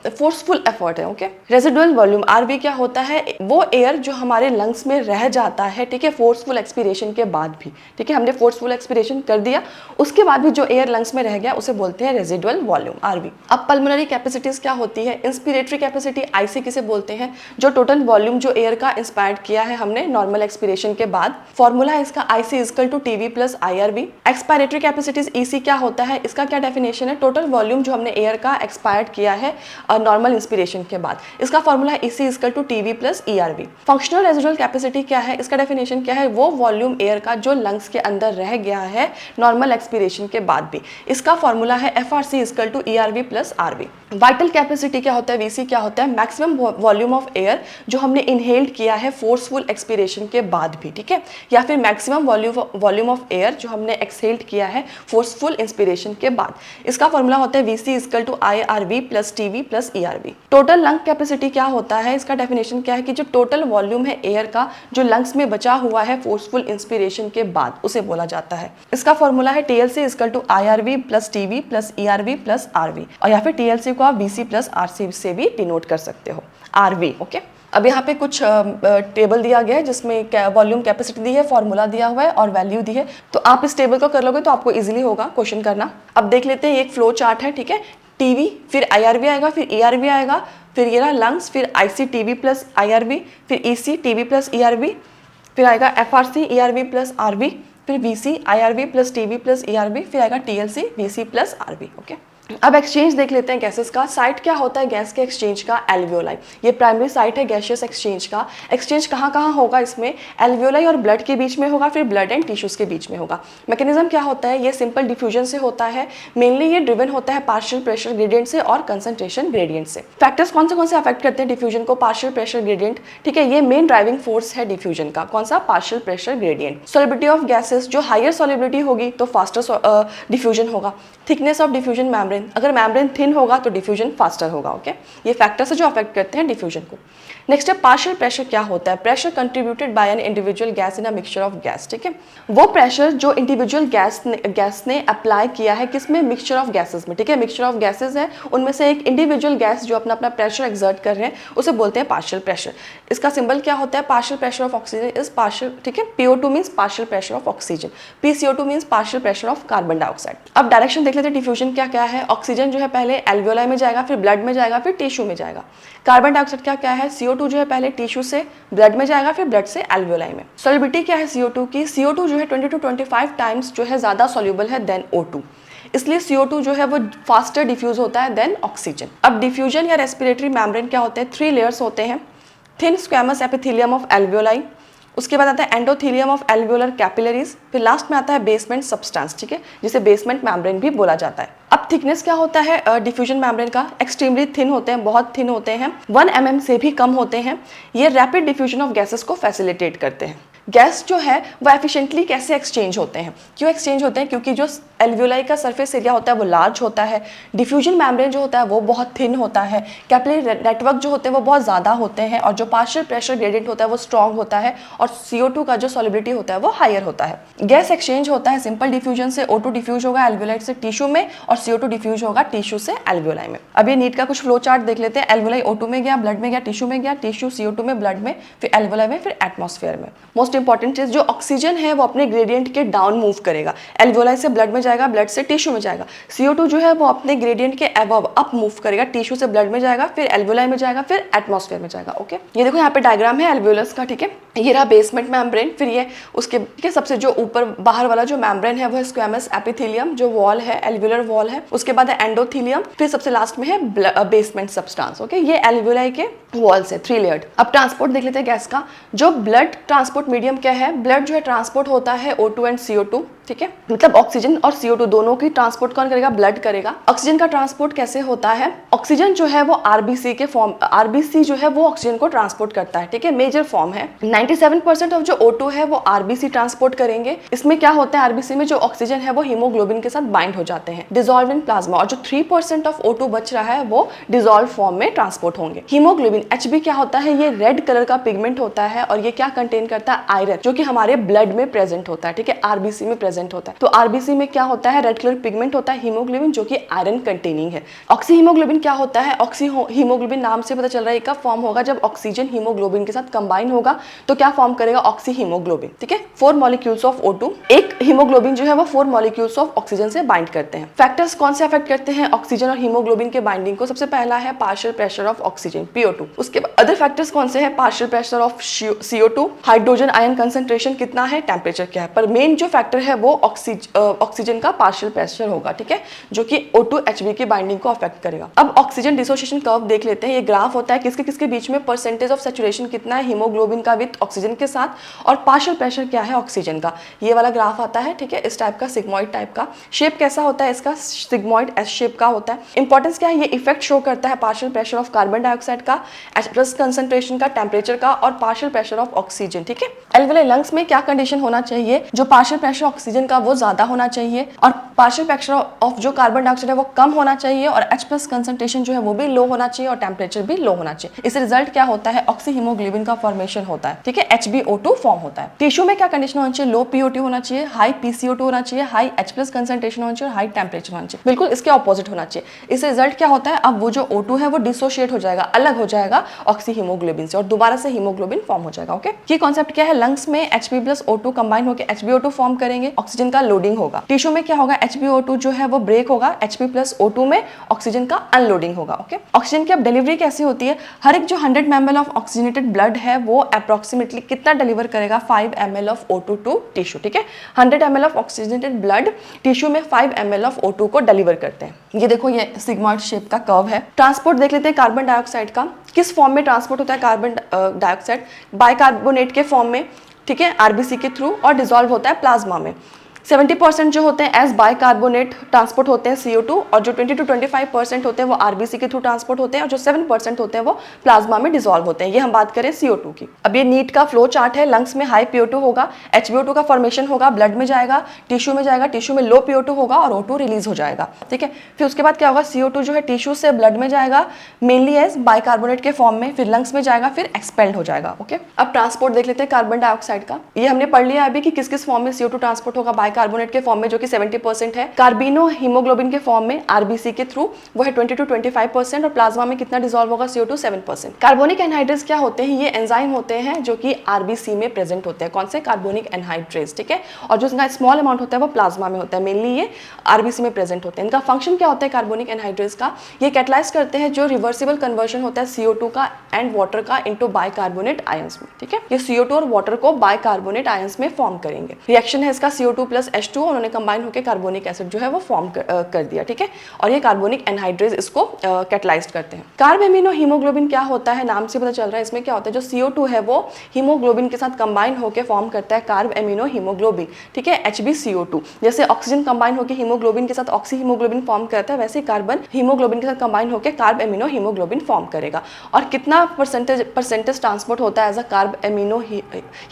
फोर्सफुल एफर्ट है, ओके। रेजिडुअल वॉल्यूम RV क्या होता है? वो एयर जो हमारे लंग्स में रह जाता है, ठीक है, फोर्सफुल एक्सपिरेशन के बाद भी, ठीक है। हमने फोर्सफुल एक्सपिरेशन कर दिया, उसके बाद भी जो एयर लंग्स में रह गया उसे बोलते हैं रेजिडुअल वॉल्यूम, RV। अब पल्मोनरी कैपेसिटीज क्या होती है? इंस्पिरेटरी कैपेसिटी IC किसे बोलते हैं? जो टोटल वॉल्यूम जो एयर का इंस्पायर्ड किया है हमने नॉर्मल एक्सपिरेशन के बाद। फॉर्मूला है इसका IC = TV + IRV। Expiratory capacities EC क्या होता है? इसका क्या डेफिनेशन है? टोटल वॉल्यूम जो हमने एयर का एक्सपायर्ड किया है नॉर्मल इंस्पिरेशन के बाद। इसका फॉर्मूला है EC = TV + ERV। Functional residual capacity क्या है? इसका डेफिनेशन क्या है? वो वॉल्यूम एयर का जो लंग्स के अंदर रह गया है नॉर्मल एक्सपिरेशन के बाद भी। इसका फॉर्मूला है FRC = ERV + RV। Vital capacity क्या होता है? VC क्या होता है? मैक्सिमम वॉल्यूम ऑफ एयर जो हमने इनहेल्ड किया है फोर्सफुल एक्सपिरेशन के बाद भी, ठीक है, या फिर मैक्सिमम वॉल्यूम ऑफ एयर जो हमने एक्सहेल्ड किया है फोर्सफुल इंस्पिरेशन के बाद। इसका फॉर्मूला होता है VC = IRV + TV + ERV। Total lung capacity क्या होता है? इसका डेफिनेशन क्या है कि जो टोटल वॉल्यूम है एयर का जो लंग्स में बचा हुआ है फोर्सफुल इंस्पिरेशन के बाद, उसे बोला जाता है। इसका फॉर्मूला है TLC = IRV + TV + ERV + RV, और या फिर TLC को आप VC + RC से भी डिनोट कर सकते हो। RV। ओके, अब यहाँ पे कुछ टेबल दिया गया है जिसमें वॉल्यूम कैपेसिटी दी है, फॉर्मूला दिया हुआ है और वैल्यू दी है। तो आप इस टेबल को कर लोगे तो आपको इजीली होगा क्वेश्चन करना। अब देख लेते हैं, ये एक फ्लो चार्ट है, ठीक है। टीवी, फिर IRV आएगा, फिर ERV आएगा, फिर ये रहा लंग्स, फिर IC-TV प्लस IRV, फिर EC-TV प्लस ERV, फिर आएगा FRC ERV प्लस RV, फिर VC IRV plus TV plus ERV, फिर आएगा TLC VC plus RV। Okay, अब एक्सचेंज देख लेते हैं गैसेस का। साइट क्या होता है गैस के एक्सचेंज का? एल्वियोलाई। ये प्राइमरी साइट है गैसियस एक्सचेंज का। एक्सचेंज कहाँ कहाँ होगा इसमें? एल्वियोलाई और ब्लड के बीच में होगा, फिर ब्लड एंड टिश्यूज के बीच में होगा। मैकेनिज्म क्या होता है? ये सिंपल डिफ्यूजन से होता है। मेनली ये ड्रिवन होता है पार्शियल प्रेशर ग्रेडियंट से और कंसंट्रेशन ग्रेडियंट से। फैक्टर्स कौन से अफेक्ट करते हैं डिफ्यूजन को? पार्शियल प्रेशर ग्रेडियंट, ठीक है। ये मेन ड्राइविंग फोर्स है डिफ्यूजन का। कौन सा? Partial pressure gradient. Solubility of gases, जो हायर सॉलिबिलिटी होगी तो फास्टर डिफ्यूजन होगा। थिकनेस ऑफ डिफ्यूजन मेम्ब्रेन, अगर मेम्ब्रेन थिन होगा तो डिफ्यूजन फास्टर होगा। ओके, ये फैक्टर्स है जो अफेक्ट करते हैं डिफ्यूजन को। नेक्स्ट है पार्शियल प्रेशर। क्या होता है? Pressure contributed bye an individual gas in a mixture of gas, ठीक है। वो प्रेशर जो इंडिविजुअल गैस ने अप्लाई किया है किसमें? मिक्सचर ऑफ गैसेस में, ठीक है। मिक्सचर ऑफ गैसेस है, उनमें से एक इंडिविजुअल गैस जो अपना अपना प्रेशर एक्सर्ट कर रहे हैं उसे बोलते हैं पार्शियल प्रेशर। इसका सिंबल क्या होता है? Partial pressure of oxygen is partial, ठीक है। PO2 means partial pressure of oxygen, PCO2 means partial pressure of carbon dioxide. अब डायरेक्शन देख लेते हैं डिफ्यूजन क्या क्या है। ऑक्सीजन जो है पहले एल्वियोलाई में जाएगा, फिर ब्लड में जाएगा, फिर टिश्यू में जाएगा। कार्बन डाइऑक्साइड क्या क्या है? CO2 जो है पहले टिश्यू से ब्लड में जाएगा, फिर ब्लड से एल्वियोलाई में। सॉल्युबिलिटी क्या है CO2 की? CO2 जो है 20 to 25 टाइम्स जो है ज्यादा सॉल्युबल है देन O2, इसलिए CO2 जो है वो फास्टर डिफ्यूज होता है देन ऑक्सीजन। अब डिफ्यूजन या रेस्पिरेटरी मेम्ब्रेन क्या होते हैं? 3 लेयर्स होते हैं। Thin squamous epithelium of alveoli, उसके बाद आता है एंडोथेलियम ऑफ एल्वियोलर कैपिलरीज, फिर लास्ट में आता है बेसमेंट सब्सटेंस, ठीक है, जिसे बेसमेंट मेम्ब्रेन भी बोला जाता है। अब थिकनेस क्या होता है डिफ्यूजन मेम्ब्रेन का? एक्सट्रीमली थिन होते हैं, बहुत थिन होते हैं, 1 mm से भी कम होते हैं। ये रैपिड डिफ्यूजन ऑफ गैसेस को फैसिलिटेट करते हैं। गैस जो है वो एफिशिएंटली कैसे एक्सचेंज होते हैं? क्यों एक्सचेंज होते हैं? क्योंकि जो एल्वियोलाई का सरफेस एरिया होता है वो लार्ज होता है, डिफ्यूजन मेम्ब्रेन जो होता है वो बहुत थिन होता है, कैपिलरी नेटवर्क जो होते हैं वो बहुत ज़्यादा होते हैं, और जो पार्शियल प्रेशर ग्रेडियंट होता है वो स्ट्रॉन्ग होता है, और CO2 का जो सॉलिबिलिटी होता है वो हायर होता है। गैस एक्सचेंज होता है सिंपल डिफ्यूजन से। O2 डिफ्यूज होगा एल्वियोलाई से टिश्यू में, और CO2 डिफ्यूज होगा टिश्यू से एल्वियोलाई में। अब ये नीट का कुछ फ्लो चार्ट देख लेते हैं। एल्वियोलाई O2 में गया, ब्लड में गया, टिश्यू में गया, टिश्यू CO2 में, ब्लड में, फिर एल्वियोलाई में, फिर एटमॉस्फेयर में। मोस्ट इंपॉर्टेंट चीज, जो ऑक्सीजन है वो अपने ग्रेडियंट के डाउन मूव करेगा। एल्वियोलाई से ब्लड में जाएगा, ब्लड से टिश्यू में जाएगा। CO2 जो है वो अपने ग्रेडियंट के अबव अप मूव करेगा, टिश्यू से ब्लड में जाएगा, फिर एल्वियोलाई में जाएगा, फिर एटमॉस्फेयर में जाएगा। ओके, ये देखो यहाँ पे डायग्राम है एल्वियोलस का, ठीक है। ये रहा बेसमेंट मेम्ब्रेन, फिर ये उसके के सबसे जो ऊपर बाहर वाला जो मेम्ब्रेन है वो है स्क्वैमस एपिथेलियम, जो वॉल है एल्वियोलर वॉल है। उसके बाद है एंडोथेलियम, फिर सबसे लास्ट में है बेसमेंट सब्सटेंस। ओके, ये एल्वियोलाई के वॉल्स है 3 लेयर्ड। अब ट्रांसपोर्ट देख लेते हैं गैस का। जो ब्लड ट्रांसपोर्ट मीडियम क्या है? ब्लड जो है ट्रांसपोर्ट होता है O2 एंड CO2, ठीक है। मतलब ऑक्सीजन और CO2 दोनों की ट्रांसपोर्ट कौन करेगा? ब्लड करेगा। ऑक्सीजन का ट्रांसपोर्ट कैसे होता है? ऑक्सीजन जो है वो RBC के फॉर्म, RBC जो है वो ऑक्सीजन को ट्रांसपोर्ट करता है, ठीक है, मेजर फॉर्म है। 97% ऑफ जो O2 है वो RBC ट्रांसपोर्ट करेंगे। इसमें क्या होता है? RBC में जो ऑक्सीजन है वो हीमोग्लोबिन के साथ बाइंड हो जाते हैं, डिसॉल्व इन प्लाज्मा, और जो 3% ऑफ O2 बच रहा है वो डिसॉल्व फॉर्म में ट्रांसपोर्ट होंगे। हीमोग्लोबिन HB क्या होता है? ये रेड कलर का पिगमेंट होता है, और ये क्या कंटेन करता है? आयरन, जो कि हमारे ब्लड में प्रेजेंट होता है, ठीक है, RBC में प्रेजेंट होता है। तो RBC में क्या होता है? रेड कलर पिगमेंट होता है हीमोग्लोबिन, जो कि आयरन कंटेनिंग है। ऑक्सी हीमोग्लोबिन क्या होता है? ऑक्सी हीमोग्लोबिन नाम से पता चल रहा है कब फॉर्म होगा? जब ऑक्सीजन हीमोग्लोबिन के साथ कंबाइन होगा तो क्या फॉर्म करेगा? ऑक्सी हीमोग्लोबिन, ठीक है। 4 मॉलिक्यूल्स ऑफ O2, एक हीमोग्लोबिन जो है वो 4 मॉलिक्यूल्स ऑफ ऑक्सीजन से बाइंड करते हैं। फैक्टर्स कौन से अफेक्ट करते हैं ऑक्सीजन और हीमोग्लोबिन के बाइंडिंग को? सबसे पहला है partial pressure of oxygen PO2। उसके बाद अदर फैक्टर्स कौन से हैं? Partial pressure of CO2, hydrogen ion concentration कितना है, टेम्परेचर क्या है। पर मेन जो फैक्टर है वो ऑक्सीजन का पार्शियल प्रेशर होगा, ठीक है, जो कि O2 HB की बाइंडिंग को अफेक्ट करेगा। अब ऑक्सीजन डिसोसिएशन कर्व देख लेते हैं। ये ग्राफ होता है किसके किसके बीच में परसेंटेज ऑफ सैचुरेशन कितना है हीमोग्लोबिन का विद ऑक्सीजन के साथ, और पार्शियल प्रेशर क्या है ऑक्सीजन का। ये वाला ग्राफ आता है, ठीक है, इस टाइप का सिग्मॉइड टाइप का। शेप कैसा होता है इसका? सिग्मॉइड S शेप का होता है। इंपॉर्टेंस क्या है? ये इफेक्ट शो करता है partial pressure of carbon dioxide का, H+ कंसंट्रेशन का, टेम्परेचर का, और पार्शियल प्रेशर ऑफ ऑक्सीजन, ठीक है। एल्वियोलाई लंग्स में क्या कंडीशन होना चाहिए? जो पार्शियल प्रेशर ऑक्सीजन का वो ज्यादा होना चाहिए, और पार्शियल फ्रैक्शन ऑफ जो कार्बन डाइऑक्साइड है वो कम होना चाहिए और H+ कंसंट्रेशन जो है वो भी लो होना चाहिए और टेम्परेचर भी लो होना चाहिए। इस रिजल्ट क्या होता है, ऑक्सी हीमोग्लोबिन का फॉर्मेशन होता है, ठीक है, HbO2 फॉर्म होता है। टिश्यू में क्या कंडीशन होना चाहिए, लो PO2 होना चाहिए, हाई PCO2 होना चाहिए, हाई H+ कंसंट्रेशन होना चाहिए और हाई टेम्परेचर होना चाहिए, बिल्कुल इसके ऑपोजिट होना चाहिए। इस रिजल्ट क्या होता है, अब वो जो O2 है वो डिसोशिएट हो जाएगा, अलग हो जाएगा ऑक्सी हीमोग्लोबिन से और दोबारा से हीमोग्लोबिन फॉर्म हो जाएगा। ओके, ये कॉन्सेप्ट क्या है, लंग्स में Hb+O2 कंबाइन होकर HbO2 फॉर्म करेंगे, ऑक्सीजन का लोडिंग होगा। टिश्यू में क्या होगा, HbO2 जो है वो ब्रेक होगा, Hb+O2 में ऑक्सीजन का अनलोडिंग होगा। ओके, ऑक्सीजन की अब डिलीवरी कैसी होती है, हर एक जो 100 ml ऑफ ऑक्सीजनेटेड ब्लड है वो अप्रोक्सीमेटली कितना डिलीवर करेगा, 5 ml of O2 to tissue, ठीक है, 100 ml of oxygenated blood tissue में 5 ml ऑफ O2 को डिलीवर करते हैं। ये देखो ये सिग्मॉइड शेप का कर्व है। ट्रांसपोर्ट देख लेते हैं कार्बन डाइऑक्साइड का, किस फॉर्म में ट्रांसपोर्ट होता है कार्बन डाइऑक्साइड, बाइकार्बोनेट के फॉर्म में, ठीक है, आरबीसी के थ्रू, और डिसॉल्व होता है प्लाज्मा में। 70% जो होते हैं एज बाइकार्बोनेट ट्रांसपोर्ट होते हैं CO2 और जो 20 to 25% होते हैं वो आरबीसी के थ्रू ट्रांसपोर्ट होते हैं और जो 7% होते हैं वो प्लाज्मा में डिसॉल्व होते हैं। ये हम बात करें CO2 की। अब ये नीट का फ्लो चार्ट है, लंग्स में हाई PO2 होगा, HbO2 का फॉर्मेशन होगा, ब्लड में जाएगा, टिश्यू में जाएगा, टिश्यू में लो PO2 होगा और O2 रिलीज हो जाएगा, ठीक है। फिर उसके बाद क्या होगा, CO2 जो है टिश्यू से ब्लड में जाएगा मेनली एज बाइकार्बोनेट के फॉर्म में, फिर लंग्स में जाएगा, फिर एक्सपेल्ड हो जाएगा। ओके, अब ट्रांसपोर्ट देख लेते हैं कार्बन डाइऑक्साइड का। ये हमने पढ़ लिया अभी कि किस किस फॉर्म में CO2 ट्रांसपोर्ट होगा, बाइकार्बोनेट के फॉर्म में जो कि 70% है, कार्बिनो हीमोग्लोबिन के फॉर्म में आरबीसी के थ्रू वो है 20 to 25% और प्लाज्मा में कितना डिसॉल्व होगा, CO2 7%। कार्बोनिक एनहाइड्रेज क्या होते हैं, ये एंजाइम होते हैं जो कि आरबीसी में प्रेजेंट होते हैं। कौन से, कार्बोनिक एनहाइड्रेज, ठीक है, और जो इसका स्मॉल अमाउंट होता है वो प्लाज्मा में होता है, मेनली ये आरबीसी में प्रेजेंट होते हैं। इनका फंक्शन क्या होता है कार्बोनिक एनहाइड्रेज का, ये कैटलाइज करते हैं जो रिवर्सिबल कन्वर्जन होता है CO2 का एंड वाटर का इनटू बाइकार्बोनेट आयंस में, ठीक है। ये CO2 और वाटर को बाइकार्बोनेट आयंस में फॉर्म करेंगे। रिएक्शन है इसका CO2 + H2, उन्होंने कंबाइन होकर कार्बोनिक एसिड जो है वो फॉर्म कर दिया, ठीक है, और ये कार्बोनिक एनहाइड्रेज इसको कैटलाइज्ड करते हैं। कार्ब एमिनो हीमोग्लोबिन क्या होता है, नाम से पता चल रहा है, इसमें क्या होता है, जो CO2 है वो हीमोग्लोबिन के साथ कंबाइन होकर फॉर्म करता है कार्ब एमिनो हीमोग्लोबिन, ठीक है, HbCO2। जैसे ऑक्सीजन कंबाइन होकर हीमोग्लोबिन के साथ ऑक्सी हीमोग्लोबिन फॉर्म करता है, वैसे कार्बन हीमोग्लोबिन के साथ कंबाइन होकर कार्ब एमिनो हीमोग्लोबिन फॉर्म करेगा। और कितना परसेंटेज ट्रांसपोर्ट होता है as a carbamino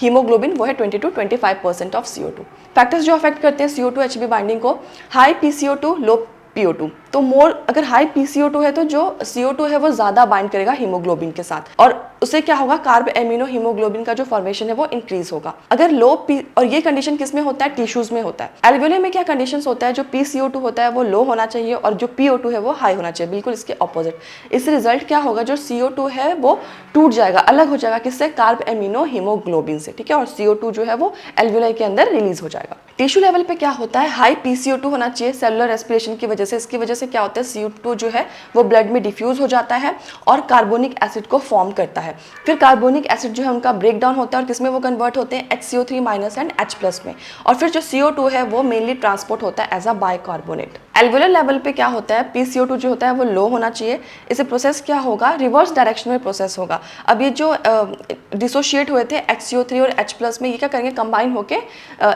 haemoglobin, वो है 20 to 25% ऑफ CO2। फैक्टर्स जो अफेक्ट करते हैं CO2 Hb बाइंडिंग को, हाई PCO2, लो PO2। तो मोर अगर हाई PCO2 है तो जो CO2 है वो ज्यादा बाइंड करेगा हीमोग्लोबिन के साथ और उससे क्या होगा, कार्ब एमिनो हीमोग्लोबिन का जो फॉर्मेशन है वो इंक्रीज होगा। अगर लो पी, और ये कंडीशन किस में होता है, टिश्यूज में होता है। एल्वियोले में क्या कंडीशंस होता है, जो PCO2 होता है वो लो होना चाहिए और जो PO2 है वो हाई होना चाहिए, बिल्कुल इसके ऑपोजिट। इस रिजल्ट क्या होगा, जो CO2 है वो टूट जाएगा, अलग हो जाएगा, किससे, कार्ब एमिनो हीमोग्लोबिन से, ठीक है, और CO2 जो है वो एल्वियोलाई के अंदर रिलीज हो जाएगा। टिश्यू लेवल पे क्या होता है, हाई PCO2 होना चाहिए सेलुलर रेस्पिरेशन की वजह से। इसकी वजह से क्या होता है, CO2 जो है वो ब्लड में डिफ्यूज हो जाता है और कार्बोनिक एसिड को फॉर्म करता है। फिर कार्बोनिक एसिड जो है उनका ब्रेक डाउन होता है और किसमें वो कन्वर्ट होते हैं, HCO3- एंड H+ में। और फिर जो CO2 है वो मेनली ट्रांसपोर्ट होता है as a bicarbonate. Alveolar level पे क्या होता है, PCO2 जो होता है वो लो होना चाहिए। इसे प्रोसेस क्या होगा, रिवर्स डायरेक्शन में प्रोसेस होगा। अब ये जो डिसोशिएट हुए थे HCO3 और H+ में, ये क्या करेंगे, कंबाइन होके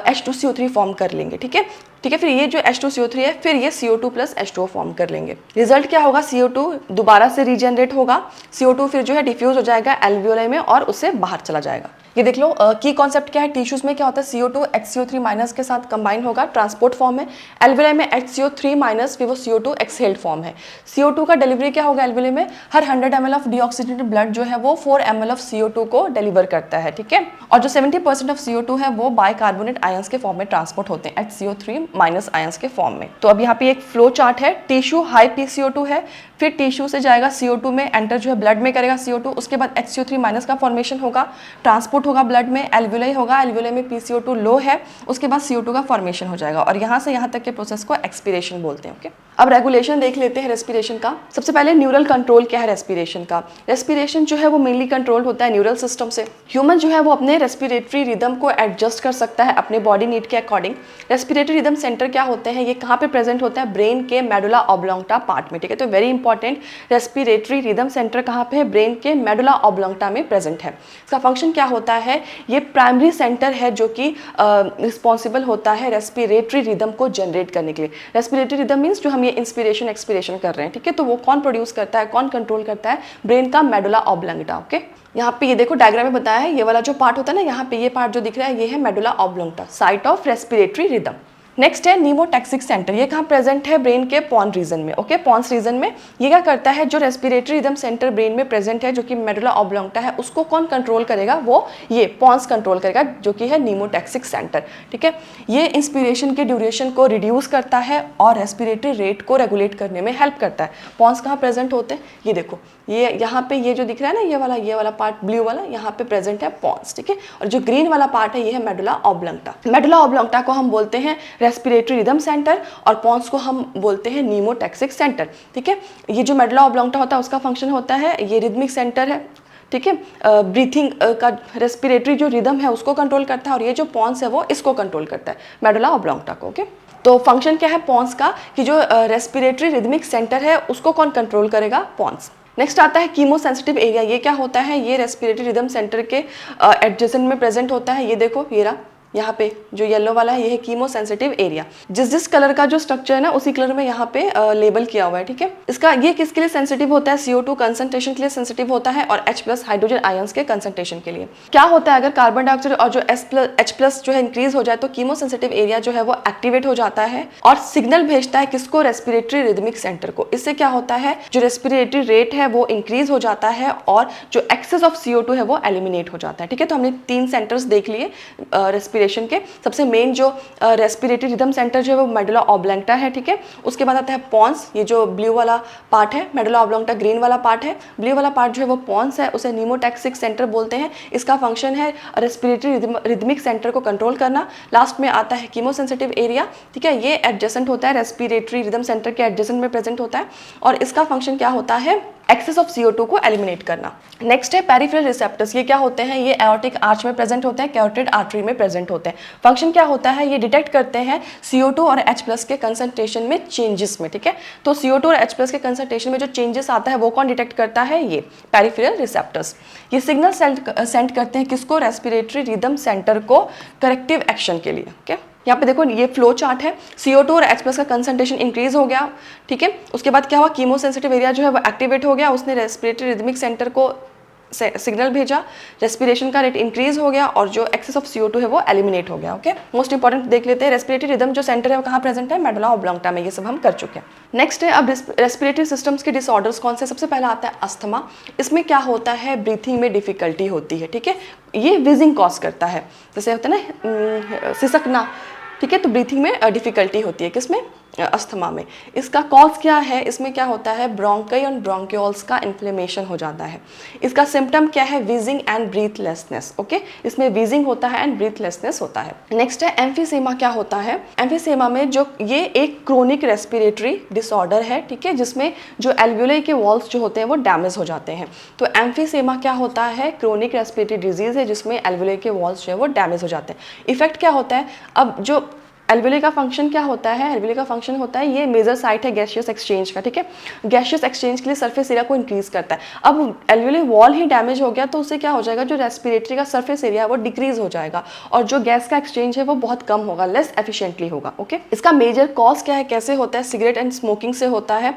H2CO3 फॉर्म कर लेंगे, ठीक है, ठीक है। फिर ये जो H2CO3 है, फिर ये CO2 + H2O फॉर्म कर लेंगे। रिजल्ट क्या होगा, CO2 दोबारा से रीजनरेट होगा, CO2 फिर जो है डिफ्यूज हो जाएगा एल्वियोलाई में और उससे बाहर चला जाएगा। ये देख लो की कॉन्सेप्ट क्या है, टिश्यूज में क्या होता है, CO2 HCO3- के साथ कंबाइन होगा, ट्रांसपोर्ट फॉर्म है। एल्वियोलाई में HCO3- फिर वो CO2 एक्सहेल्ड फॉर्म है। CO2 का डिलीवरी क्या होगा एल्वियोलाई में, हर 100 ml ऑफ डीऑक्सीजनेटेड ब्लड जो है वो 4 ml ऑफ CO2 को डिलीवर करता है, ठीक है। और जो 70% ऑफ CO2 है वो बाइकार्बोनेट आयंस के फॉर्म में ट्रांसपोर्ट होते हैं HCO3- आयंस के फॉर्म में। तो अब यहाँ पे एक फ्लो चार्ट है, टिश्यू हाई PCO2 है, फिर टिश्यू से जाएगा CO2 में, एंटर जो है ब्लड में करेगा CO2, उसके बाद HCO3- का फॉर्मेशन होगा, ट्रांसपोर्ट होगा ब्लड में, एल्वियोलाई होगा, एल्वियोलाई में PCO2 लो है, उसके बाद CO2 का फॉर्मेशन हो जाएगा और यहाँ से यहाँ तक के प्रोसेस को एक्सपीरेशन बोलते हैं। ओके, अब रेगुलेशन देख लेते हैं रेस्पिरेशन का। सबसे पहले न्यूरल कंट्रोल क्या है रेस्पिरेशन का। रेस्पिरेशन जो है वो मेनली कंट्रोल होता है न्यूरल सिस्टम से। ह्यूमन जो है वो अपने रेस्पिरेटरी रिदम को एडजस्ट कर सकता है अपने बॉडी नीड के अकॉर्डिंग। रेस्पिरेटरी रिदम सेंटर क्या होते हैं, ये कहाँ पे प्रेजेंट होता है, ब्रेन के मेडुला ऑब्लोंगटा पार्ट में, ठीक है। तो very important, respiratory rhythm centre कहाँ पे है, ब्रेन के मेडुला ऑब्लोंगटा में प्रेजेंट है। इसका फंक्शन क्या होता है, ये प्राइमरी सेंटर है जो कि रिस्पॉन्सिबल होता है रेस्पिरेटरी रिदम को जनरेट करने के लिए। रेस्पिरेटरी रिदम मीन्स जो हम ये इंस्पिरेशन एक्सपिरेशन कर रहे हैं, ठीक है, तो वो कौन प्रोड्यूस करता है, कौन कंट्रोल करता है, ब्रेन का मेडुला ऑब्लोंगटा। ओके, यहाँ पे ये देखो डायग्राम में बताया है, ये वाला जो पार्ट होता है ना, यहाँ पे ये पार्ट जो दिख रहा है ये है medulla oblongata, site of respiratory rhythm. Next है नीमोटैक्सिक सेंटर, ये कहाँ प्रेजेंट है? ब्रेन के पॉन्स रीजन में। ओके, पॉन्स रीजन में ये क्या करता है? जो रेस्पिरेटरी रिदम सेंटर ब्रेन में प्रेजेंट है जो कि मेडुला ऑब्लोंगटा है, उसको कौन कंट्रोल करेगा? वो ये पॉन्स कंट्रोल करेगा जो कि है नीमोटैक्सिक सेंटर। ठीक है, ये इंस्पिरेशन के ड्यूरेशन को रिड्यूस करता है और रेस्पिरेटरी रेट को रेगुलेट करने में हेल्प करता है। पॉन्स कहाँ प्रेजेंट होते हैं? ये देखो, ये यहाँ पे ये जो दिख रहा है ना, ये वाला पार्ट ब्लू वाला, यहाँ पे प्रेजेंट है पॉन्स। ठीक है, और जो ग्रीन वाला पार्ट है ये है मेडुला ऑब्लोंगटा। मेडुला ऑब्लोंगटा को हम बोलते हैं रेस्पिरेटरी रिदम सेंटर और पॉन्स को हम बोलते हैं नीमोटैक्सिक सेंटर। ठीक है, ये जो मेडुला ऑब्लोंगटा होता है उसका फंक्शन होता है, ये रिदमिक सेंटर है। ठीक है, ब्रीथिंग का रेस्पिरेटरी जो रिदम है उसको कंट्रोल करता है और ये जो पॉन्स है वो इसको कंट्रोल करता है, मेडुला ऑब्लोंगटा को। ओके, तो फंक्शन क्या है पॉन्स का कि जो रेस्पिरेटरी रिदमिक सेंटर है उसको कौन कंट्रोल करेगा? पॉन्स। नेक्स्ट आता है कीमो सेंसिटिव एरिया, ये क्या होता है? ये रेस्पिरेटरी रिदम सेंटर के एडजेसेंट में प्रेजेंट होता है। ये देखो, ये रहा यहाँ पे जो येलो वाला है, ये है कीमो सेंसिटिव एरिया। जिस कलर का जो स्ट्रक्चर है ना उसी कलर में यहाँ पे लेबल किया हुआ है। ठीक है, इसका ये किसके लिए सेंसिटिव होता है? CO2 कंसंट्रेशन के लिए सेंसिटिव होता है और H+ हाइड्रोजन आयंस के कंसंट्रेशन के लिए। क्या होता है अगर कार्बन डाइऑक्साइड और जो H+ जो है इंक्रीज हो जाए तो कीमो सेंसिटिव एरिया जो है वो एक्टिवेट हो जाता है और सिग्नल भेजता है किसको? रेस्पिरेटरी रिदमिक सेंटर को। इससे क्या होता है? जो रेस्पिरेटरी रेट है वो इंक्रीज हो जाता है और जो एक्सेस ऑफ CO2 है वो एलिमिनेट हो जाता है। ठीक है, तो हमने 3 सेंटर्स देख लिए के। सबसे मेन जो रेस्पिरेटरी रिदम सेंटर जो है वो मेडुला ऑब्लोंगटा है। ठीक है, उसके बाद आता है पॉन्स, ये जो ब्लू वाला पार्ट है, मेडुला ऑब्लोंगटा ग्रीन वाला पार्ट है। ब्लू वाला पार्ट जो है वो पॉन्स है, उसे नीमोटैक्सिक सेंटर बोलते हैं। इसका फंक्शन है रेस्पिरेटरी रिदमिक सेंटर को कंट्रोल करना। लास्ट में आता है कीमो सेंसिटिव एरिया। ठीक है, ये एडजेसेंट होता है, रेस्पिरेटरी रिदम सेंटर के एडजेसेंट में प्रेजेंट होता है और इसका फंक्शन क्या होता है? एक्सेस ऑफ CO2 को एलिमिनेट करना। नेक्स्ट है पेरिफेरल रिसेप्टर्स, ये क्या होते हैं? ये एओर्टिक आर्च में प्रेजेंट होते हैं, कैरोटिड आर्टरी में प्रेजेंट होते हैं। फंक्शन क्या होता है? ये डिटेक्ट करते हैं CO2 और H+ के कंसंट्रेशन में चेंजेस में। ठीक है, तो CO2 और H+ के कंसंट्रेशन में जो चेंजेस आता है वो कौन डिटेक्ट करता है? ये पेरिफेरल रिसेप्टर्स। ये सिग्नल सेंड करते हैं किसको? रेस्पिरेटरी रिदम सेंटर को करेक्टिव एक्शन के लिए। ओके, यहाँ पे देखो ये फ्लो चार्ट है, CO2 और H+ का कंसंट्रेशन इंक्रीज हो गया। ठीक है, उसके बाद क्या हुआ? कीमो सेंसिटिव एरिया जो है वो एक्टिवेट हो गया, उसने रेस्पिरेटरी रिदमिक सेंटर को सिग्नल भेजा, रेस्पिरेशन का रेट इंक्रीज हो गया और जो एक्सेस ऑफ CO2 है वो एलिमिनेट हो गया। ओके, मोस्ट इंपॉर्टेंट देख लेते हैं, रेस्पिरेटरी रिदम जो सेंटर है वो कहाँ प्रेजेंट है? मेडुला ऑब्लोंगटा में। ये सब हम कर चुके हैं। नेक्स्ट है अब रेस्पिरेटरी सिस्टम्स के डिसऑर्डर्स कौन से? सबसे पहला आता है अस्थमा। इसमें क्या होता है? ब्रीथिंग में डिफिकल्टी होती है। ठीक है, ये विजिंग कॉज करता है, जैसे होता है ना सिसकना। ठीक है, तो ब्रीथिंग में डिफिकल्टी होती है, किसमें? अस्थमा में। इसका कॉज क्या है? इसमें क्या होता है? ब्रोंकाई और ब्रोंक्यूल्स का इन्फ्लेमेशन हो जाता है। इसका सिम्टम क्या है? Wheezing and breathlessness. ओके, इसमें वीजिंग होता है एंड ब्रीथलेसनेस होता है। नेक्स्ट है एम्फीसेमा। क्या होता है एम्फीसेमा में? जो ये एक क्रोनिक रेस्पिरेटरी डिसऑर्डर है। ठीक है, जिसमें जो एल्वियोलाई के वॉल्स जो होते हैं वो डैमेज हो जाते हैं। तो एम्फीसेमा क्या होता है? क्रोनिक रेस्पिरेटरी डिजीज है जिसमें एल्वियोलाई के वॉल्स जो है वो डैमेज हो जाते हैं। इफेक्ट क्या होता है? अब जो एल्वियोलाई का फंक्शन क्या होता है? एल्वियोलाई का फंक्शन होता है, ये मेजर साइट है गैसियस एक्सचेंज का। ठीक है, गैसियस एक्सचेंज के लिए सरफेस एरिया को इंक्रीज करता है। अब एल्वियोलाई वॉल ही डैमेज हो गया तो उससे क्या हो जाएगा? जो रेस्पिरेटरी का सरफेस एरिया है वो डिक्रीज हो जाएगा और जो गैस का एक्सचेंज है वो बहुत कम होगा, लेस एफिशिएंटली होगा। ओके, इसका मेजर कॉज क्या है? कैसे होता है? सिगरेट एंड स्मोकिंग से होता है।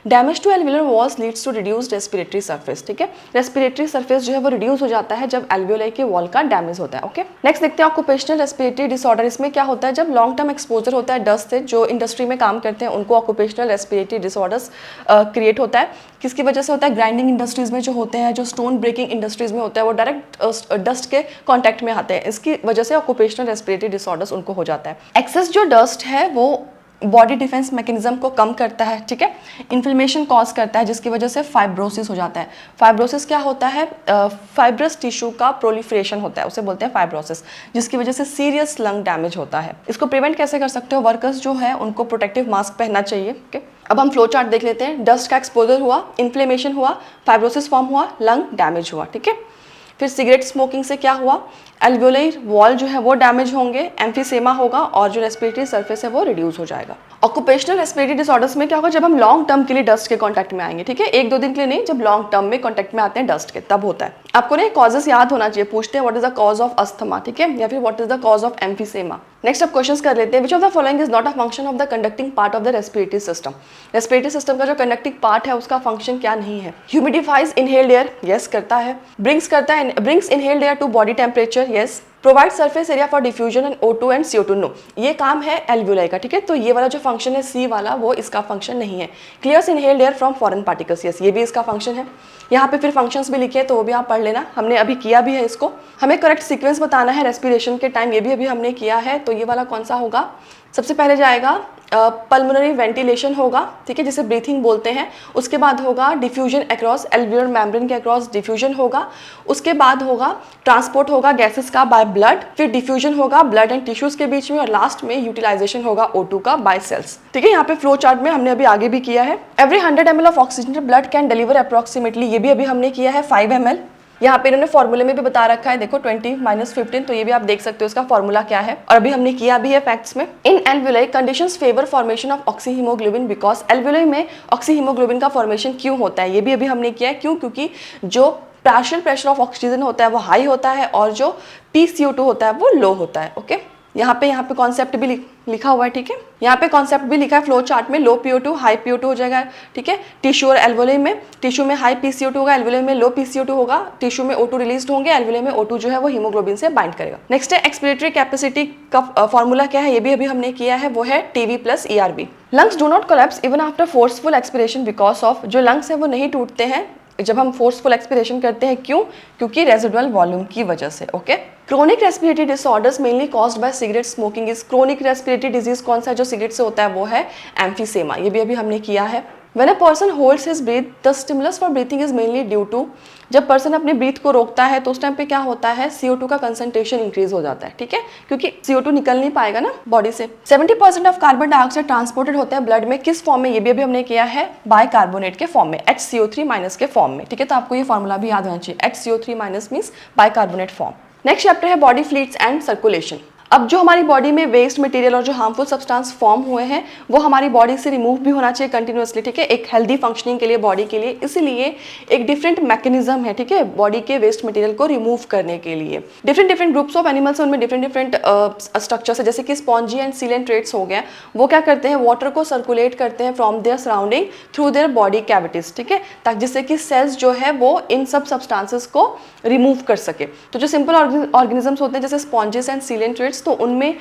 Damage to alveolar walls leads to reduced respiratory surface. ठीक है, रेस्पिरेटरी सरफेस जो है वो रिड्यूस हो जाता है जब एल्वियोलाई के वॉल का डैमेज होता है। ओके, नेक्स्ट देखते हैं ऑक्यूपेशनल रेस्पिरेटरी डिसऑर्डर। इसमें क्या होता है? जब लॉन्ग टर्म एक्सपोजर होता है डस्ट से, जो इंडस्ट्री में काम करते हैं उनको ऑक्यूपेशनल रेस्पिरेटरी डिसऑर्डर्स क्रिएट होता है। किसकी वजह से होता है? ग्राइंडिंग इंडस्ट्रीज में जो होते हैं, जो स्टोन ब्रेकिंग इंडस्ट्रीज में होता है, वो डायरेक्ट डस्ट के कॉन्टैक्ट में आते हैं। इसकी वजह से ऑक्यूपेशनल रेस्पिरेटरी डिसऑर्डर्स उनको हो जाता है। एक्सेस जो डस्ट है वो बॉडी डिफेंस मैकेनिज्म को कम करता है। ठीक है, इन्फ्लेमेशन कॉज करता है जिसकी वजह से फाइब्रोसिस हो जाता है। फाइब्रोसिस क्या होता है? फाइब्रस टिश्यू का प्रोलिफरेशन होता है, उसे बोलते हैं फाइब्रोसिस, जिसकी वजह से सीरियस लंग डैमेज होता है। इसको प्रिवेंट कैसे कर सकते हो? वर्कर्स जो है उनको प्रोटेक्टिव मास्क पहनना चाहिए। ओके, अब हम फ्लो चार्ट देख लेते हैं। डस्ट का एक्सपोजर हुआ, इन्फ्लेमेशन हुआ, फाइब्रोसिस फॉर्म हुआ, लंग डैमेज हुआ। ठीक है, फिर सिगरेट स्मोकिंग से क्या हुआ? एल्वियोलाई वॉल जो है वो डैमेज होंगे, एम्फीसेमा होगा और जो रेस्पिरेटरी सरफेस है वो रिड्यूस हो जाएगा। ऑक्यूपेशनल रेस्पिरेटरी डिसऑर्डर्स में क्या होगा? जब हम लॉन्ग टर्म के लिए डस्ट के कांटेक्ट में आएंगे। ठीक है, 1-2 दिन के लिए नहीं, जब लॉन्ग टर्म में कांटेक्ट में आते हैं डस्ट के तब होता है। आपको ना कॉजेस याद होना चाहिए, पूछते हैं what is the cause of asthma. ठीक है, या फिर what is the cause of emphysema. Next अब क्वेश्चंस कर लेते हैं। Which of the following is not a function of the conducting part of the respiratory system? Respiratory system का जो कंडक्टिंग पार्ट है उसका फंक्शन क्या नहीं है? ह्यूमिडिफाइज इनहेल्ड एयर, यस करता है। Brings inhaled air to body temperature, yes. Provide surface area for diffusion and O2 and CO2 no, ये काम है एल्वियोलाई का, ठीक है। तो ये वाला जो फंक्शन है सी वाला, वो इसका फंक्शन नहीं है। Clears inhaled air from foreign particles, yes ये भी इसका फंक्शन है। यहाँ पे फिर फंक्शंस भी लिखे हैं तो वो भी आप पढ़ लेना, हमने अभी किया भी है इसको। हमें करेक्ट सीक्वेंस बताना है रेस्पिरेशन के टाइम, ये भी अभी हमने किया है। तो ये वाला कौन सा होगा, सबसे पहले जाएगा पल्मोनरी वेंटिलेशन होगा, ठीक है, जिसे ब्रीथिंग बोलते हैं। उसके बाद होगा डिफ्यूजन अक्रॉस एल्वियोलर मेम्ब्रेन के अक्रॉस डिफ्यूजन होगा। उसके बाद होगा ट्रांसपोर्ट होगा गैसेस का बाय ब्लड, फिर डिफ्यूजन होगा ब्लड एंड टिश्यूज के बीच में, और लास्ट में यूटिलाइजेशन होगा O2 का बाय सेल्स, ठीक है। यहाँ पे फ्लो चार्ट में हमने अभी आगे भी किया है। Every 100 ml of oxygen blood can deliver approximately, ये भी अभी हमने किया है 5 ml। यहाँ पे इन्होंने फॉर्मूले में भी बता रखा है, देखो 20 - 15, तो ये भी आप देख सकते हो इसका फॉर्मूला क्या है, और अभी हमने किया भी है फैक्ट्स में। In alveoli conditions favour formation of oxyhaemoglobin, because alveoli में ऑक्सीहीमोग्लोबिन का फॉर्मेशन क्यों होता है, ये भी अभी हमने किया है। क्यों, क्योंकि जो पार्शियल प्रेशर ऑफ ऑक्सीजन होता है वो हाई होता है, और जो PCO2 होता है वो लो होता है। ओके, यहाँ पे कॉन्सेप्ट भी लिखा हुआ है, ठीक है। यहाँ पे कॉन्सेप्ट भी लिखा है फ्लो चार्ट में, लो PO2 हाई PO2 हो जाएगा, ठीक है। टिश्यू और एल्वियोलाई में, टिश्यू में हाई PCO2 होगा, एल्वियोलाई में लो PCO2 होगा। टिश्यू में O2 रिलीज होंगे, एल्वियोलाई में O2 जो है वो हीमोग्लोबिन से बाइंड करेगा। नेक्स्ट है एक्सपिरेटरी कैपेसिटी का फॉर्मूला क्या है, ये भी अभी हमने किया है, वो है TV + ERB। Lungs do not collapse even after forceful expiration because of, जो लंग्स है वो नहीं टूटते हैं जब हम फोर्सफुल एक्सपिरेशन करते हैं। क्यों, क्योंकि रेजिडुअल वॉल्यूम की वजह से। Okay, chronic respiratory disorders mainly caused by cigarette smoking is, chronic respiratory disease कौन सा जो सिगरेट से होता है वो है एम्फीसेमा, ये भी अभी हमने किया है। When a person holds his breath, the stimulus for breathing is mainly due to, जब पर्सन अपने ब्रीथ को रोकता है तो उस टाइम पे क्या होता है, CO2 का कंसंट्रेशन इंक्रीज हो जाता है, ठीक है, क्योंकि CO2 निकल नहीं पाएगा ना बॉडी से। 70% ऑफ कार्बन डाइऑक्साइड ट्रांसपोर्टेड होता है ब्लड में, किस फॉर्म में, ये भी अभी हमने किया है, बाइकार्बोनेट के फॉर्म में, HCO3- के फॉर्म में, ठीक है। तो आपको ये फॉर्मूला भी याद होना चाहिए, HCO3- means bicarbonate form. Next chapter है बॉडी फ्लूइड्स एंड सर्कुलेशन। अब जो हमारी बॉडी में वेस्ट मटेरियल और जो हार्मफुल सब्सटेंस फॉर्म हुए हैं वो हमारी बॉडी से रिमूव भी होना चाहिए कंटिन्यूअसली, ठीक है, एक हेल्दी फंक्शनिंग के लिए बॉडी के लिए। इसीलिए एक डिफरेंट मैकेनिज्म है, ठीक है, बॉडी के वेस्ट मटेरियल को रिमूव करने के लिए। डिफरेंट ग्रुप्स ऑफ एनिमल्स हैं, उनमें डिफरेंट स्ट्रक्चर्स है, जैसे कि स्पॉन्जी एंड सीलेंट्रेट्स हो गया, वो क्या करते हैं, वाटर को सर्कुलेट करते हैं from their surrounding through their body cavities, ठीक है, ताकि जिससे कि सेल्स जो है वो इन सब सब्सटेंसेस को रिमूव कर सके। तो जो सिंपल ऑर्गेनिजम्स होते हैं जैसे स्पॉन्जेस एंड सीलेंट्रेट्स, तो उनमें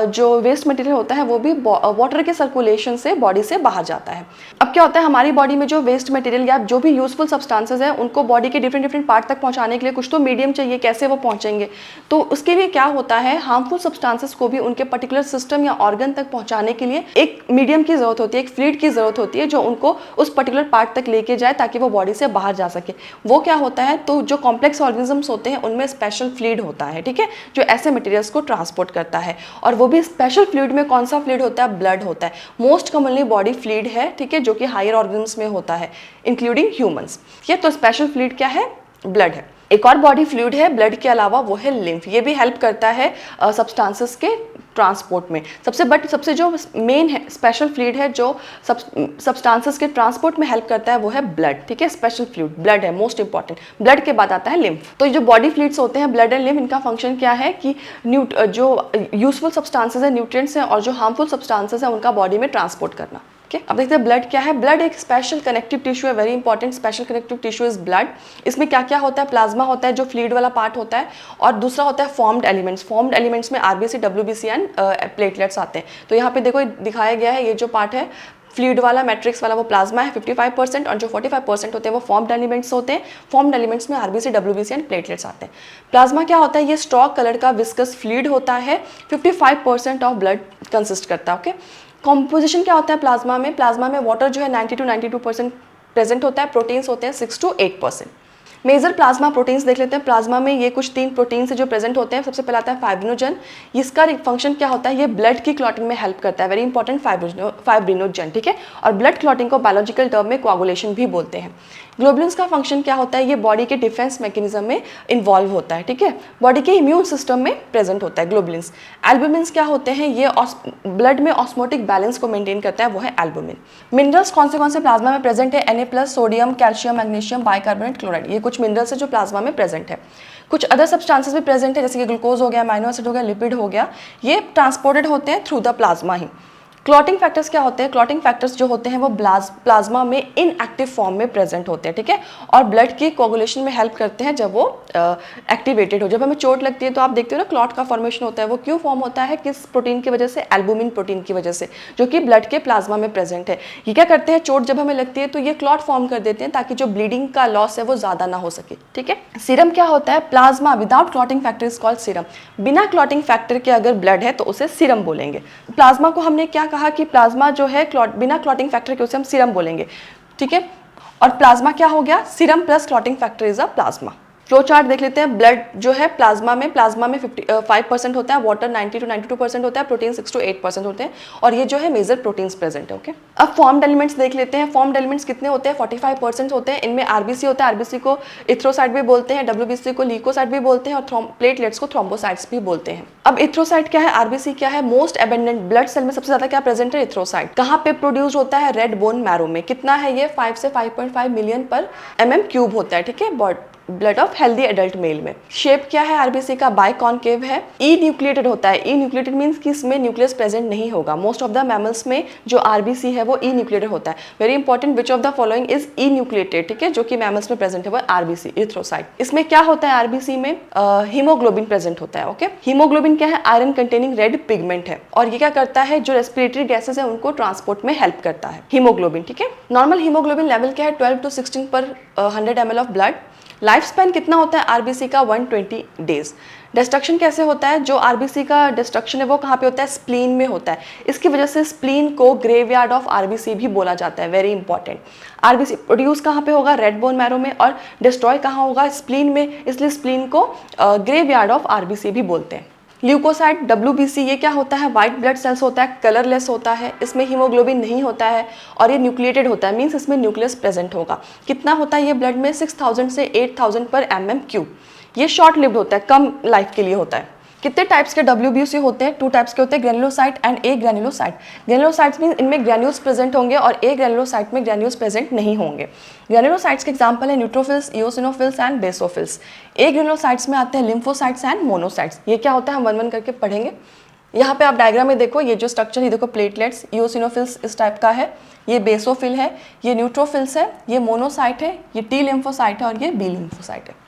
जो वेस्ट मटेरियल होता है वो भी वाटर के सर्कुलेशन से बॉडी से बाहर जाता है। अब क्या होता है, हमारी बॉडी में जो वेस्ट मटेरियल या जो भी यूजफुल सब्सटेंसेस हैं उनको बॉडी के डिफरेंट पार्ट तक पहुंचाने के लिए कुछ तो मीडियम चाहिए, कैसे वो पहुंचेंगे। तो उसके लिए क्या होता है, हार्मफुल सब्सटेंसेस को भी उनके पर्टिकुलर सिस्टम या ऑर्गन तक पहुंचाने के लिए एक मीडियम की जरूरत होती है, एक फ्लूइड की जरूरत होती है जो उनको उस पर्टिकुलर पार्ट तक लेके जाए ताकि वो बॉडी से बाहर जा सके। वो क्या होता है, तो जो कॉम्प्लेक्स ऑर्गेनिजम्स होते हैं उनमें स्पेशल फ्लूइड होता है, ठीक है, जो ऐसे मटेरियल्स को ट्रांसपोर्ट करता है। और वो भी स्पेशल फ्लूइड में कौन सा फ्लूइड होता है, ब्लड होता है। मोस्ट कॉमनली बॉडी फ्लूइड है, ठीक है, जो कि हायर ऑर्गन्स में होता है इंक्लूडिंग ह्यूमंस। ये तो स्पेशल फ्लूइड क्या है, ब्लड है। एक और बॉडी फ्लूइड है ब्लड के अलावा, वो है लिम्फ। ये भी हेल्प करता है सब्सटेंसेस के ट्रांसपोर्ट में। सबसे जो मेन है स्पेशल फ्लूइड है जो सब्सटेंसेस के ट्रांसपोर्ट में हेल्प करता है वो है ब्लड, ठीक है, स्पेशल फ्लूइड ब्लड है मोस्ट इंपॉर्टेंट। ब्लड के बाद आता है लिम्फ। तो जो बॉडी फ्लूइड्स होते हैं ब्लड एंड लिम्फ, इनका फंक्शन क्या है कि जो यूजफुल सब्सटेंसेस है, न्यूट्रिएंट्स हैं, और जो हार्मफुल सब्सटेंसेस हैं उनका बॉडी में ट्रांसपोर्ट करना। अब देखते हैं ब्लड क्या है। ब्लड एक स्पेशल कनेक्टिव टिश्यू है, very important special connective tissue is blood. इसमें क्या क्या होता है, प्लाज्मा होता है जो फ्लूइड वाला पार्ट होता है, और दूसरा होता है फॉर्म्ड एलिमेंट्स। फॉर्म्ड एलिमेंट्स में RBC, WBC एंड प्लेटलेट्स आते हैं। तो यहाँ पे देखो दिखाया गया है, ये जो पार्ट है फ्लूइड वाला मैट्रिक्स वाला वो प्लाज्मा है 55%, और जो 45% होते हैं वो फॉर्म्ड एलिमेंट्स होते हैं। फॉर्म्ड एलिमेंट्स में RBC, WBC एंड प्लेटलेट्स आते हैं। प्लाज्मा क्या होता है, ये स्ट्रॉक कलर का विस्कस फ्लूइड होता है, 55% ऑफ ब्लड कंसिस्ट करता है। ओके, कॉम्पोजिशन क्या होता है प्लाज्मा में, प्लाज्मा में वाटर जो है 90 to 92% प्रेजेंट होता है, प्रोटीन्स होते हैं 6 to 8%। मेजर प्लाज्मा प्रोटीन्स देख लेते हैं। प्लाज्मा में ये कुछ 3 प्रोटीन्स है जो प्रेजेंट होते हैं। सबसे पहला आता है फाइब्रिनोजन। इसका फंक्शन क्या होता है, ये ब्लड की क्लॉटिंग में हेल्प करता है, वेरी इंपॉर्टेंट फाइब्रिनोजन, ठीक है, और ब्लड क्लॉटिंग को बायोलॉजिकल टर्म में कोआगुलेशन भी बोलते हैं। ग्लोबुलिन्स का फंक्शन क्या होता है, ये बॉडी के डिफेंस मैकेनिज्म में इन्वॉल्व होता है, ठीक है, बॉडी के इम्यून सिस्टम में प्रेजेंट होता है ग्लोबुलिन्स। एल्बुमिन्स क्या होते हैं, ये ब्लड में ऑस्मोटिक बैलेंस को मेंटेन करता है, वो है एल्बुमिन। मिनरल्स कौन से प्लाज्मा में प्रेजेंट है, Na+, sodium, calcium, magnesium, bicarbonate, chloride, ये कुछ मिनरल्स है जो प्लाज्मा में प्रेजेंट है। कुछ अदर सब्सटेंसेस भी प्रेजेंट है जैसे कि ग्लूकोज हो गया, अमीनो एसिड हो गया, लिपिड हो गया, ये ट्रांसपोर्टेड होते हैं through the plasma he. Clotting factors क्या होते हैं? क्लॉटिंग फैक्टर्स जो होते हैं वो प्लाज्मा में इनएक्टिव फॉर्म में प्रेजेंट होते हैं, ठीक है, और ब्लड की कोगुलेशन में हेल्प करते हैं जब वो एक्टिवेटेड हो। जब हमें चोट लगती है तो आप देखते हो ना क्लॉट का फॉर्मेशन होता है, वो क्यों फॉर्म होता है? किस प्रोटीन की वजह से? एल्बुमिन प्रोटीन की वजह से, जो कि ब्लड के प्लाज्मा में प्रेजेंट है। ये क्या करते हैं? चोट जब हमें लगती है तो ये क्लॉट फॉर्म कर देते हैं ताकि जो ब्लीडिंग का लॉस है वो ज्यादा ना हो सके, ठीक है। सीरम क्या होता है? Plasma without clotting factor is called serum. बिना क्लॉटिंग फैक्टर के अगर ब्लड है तो उसे सीरम बोलेंगे। प्लाज्मा को हमने क्या कहा कि प्लाज्मा जो है बिना क्लॉटिंग फैक्टर के उसे हम सीरम बोलेंगे, ठीक है। और प्लाज्मा क्या हो गया? Serum plus clotting factor is a plasma. Flow chart देख लेते हैं। ब्लड जो है प्लाज्मा में 55% होता है, वाटर 90 to 92% होता है, प्रोटीन 6 to 8% होते हैं, और ये जो है मेजर प्रोटीन्स प्रेजेंट है, ओके। अब फॉर्म्ड एलिमेंट्स देख लेते हैं। फॉर्म्ड एलिमेंट्स कितने होते हैं? 45% होते हैं। इनमें आरबीसी होता है, आरबीसी को इथ्रोसाइट भी बोलते हैं, डब्ल्यूबीसी को ल्यूकोसाइट भी बोलते हैं, और प्लेटलेट्स को थ्रोम्बोसाइट्स भी बोलते हैं। अब इथ्रोसाइट क्या है, आरबीसी क्या है? मोस्ट एबेंडेंट ब्लड सेल में सबसे ज्यादा क्या प्रेजेंट है? इथ्रोसाइट। कहाँ पे प्रोड्यूस होता है? रेड बोन मैरो में। कितना है ये? 5 से 5.5 मिलियन पर mm³ होता है, ठीक है, blood of healthy adult mail में। शेप क्या है आरबीसी का? बाइकॉन्केव है। ई न्यूक्लिएटेड होता है। ई न्यूक्लिएटेड मींस कि इसमें न्यूक्लियस प्रेजेंट नहीं होगा। मोस्ट ऑफ द मैमल्स में जो आरबीसी है वो ई न्यूक्लिएटेड होता है। Very important, which of the following is E nucleated, ठीक है, जो कि मैमल्स में प्रेजेंट है वो आरबीसी, इथ्रोसाइट। इसमें क्या होता है? आरबीसी में हीमोग्लोबिन प्रेजेंट होता है, ओके। हीमोग्लोबिन क्या है? आयरन कंटेनिंग रेड पिगमेंट है, और ये क्या करता है? जो रेस्पिरेटरी गैसेस है उनको ट्रांसपोर्ट में हेल्प करता है, हीमोग्लोबिन, ठीक है। नॉर्मल हीमोग्लोबिन लेवल क्या है? 12 to 16 पर 100 ml of blood. Life span कितना होता है आरबीसी का? 120 डेज। डिस्ट्रक्शन कैसे होता है? जो आरबीसी का डिस्ट्रक्शन है वो कहाँ पे होता है? स्प्लीन में होता है। इसकी वजह से स्प्लीन को ग्रेवयार्ड ऑफ आरबीसी भी बोला जाता है, वेरी इंपॉर्टेंट। आरबीसी प्रोड्यूस कहाँ पे होगा? रेड बोन मैरो में, और डिस्ट्रॉय कहाँ होगा? स्प्लीन में, इसलिए स्प्लीन को ग्रेवयार्ड ऑफ आरबीसी भी बोलते हैं। ल्यूकोसाइट, डब्ल्यूबीसी, ये क्या होता है? व्हाइट ब्लड सेल्स होता है, कलरलेस होता है, इसमें हीमोग्लोबिन नहीं होता है, और ये न्यूक्लिएटेड होता है, मींस इसमें न्यूक्लियस प्रेजेंट होगा। कितना होता है ये ब्लड में? 6000 से 8000 पर mm³। ये शॉर्ट लिव्ड होता है, कम लाइफ के लिए होता है। कितने टाइप्स के डब्ल्यूबीसी होते हैं? 2 टाइप्स के होते हैं, granulocyte and A granulocyte. Granulocytes mean इनमें ग्रेन्यूल्स प्रेजेंट होंगे, और ए ग्रेनुलोसाइट में ग्रेन्यूल्स प्रेजेंट नहीं होंगे। ग्रेनुलोसाइट्स के एग्जांपल है neutrophils, eosinophils and basophils. A granulocytes में आते हैं लिम्फोसाइट्स एंड मोनोसाइट्स। ये क्या होता है हम 1-1 करके पढ़ेंगे। यहाँ पे आप डायग्राम में देखो, ये जो स्ट्रक्चर, ये देखो प्लेटलेट्स, इओसिनोफिल्स इस टाइप का है, ये बेसोफिल है, ये न्यूट्रोफिल्स है, ये मोनोसाइट है, ये टी लिम्फोसाइट है, और ये बी लिम्फोसाइट है।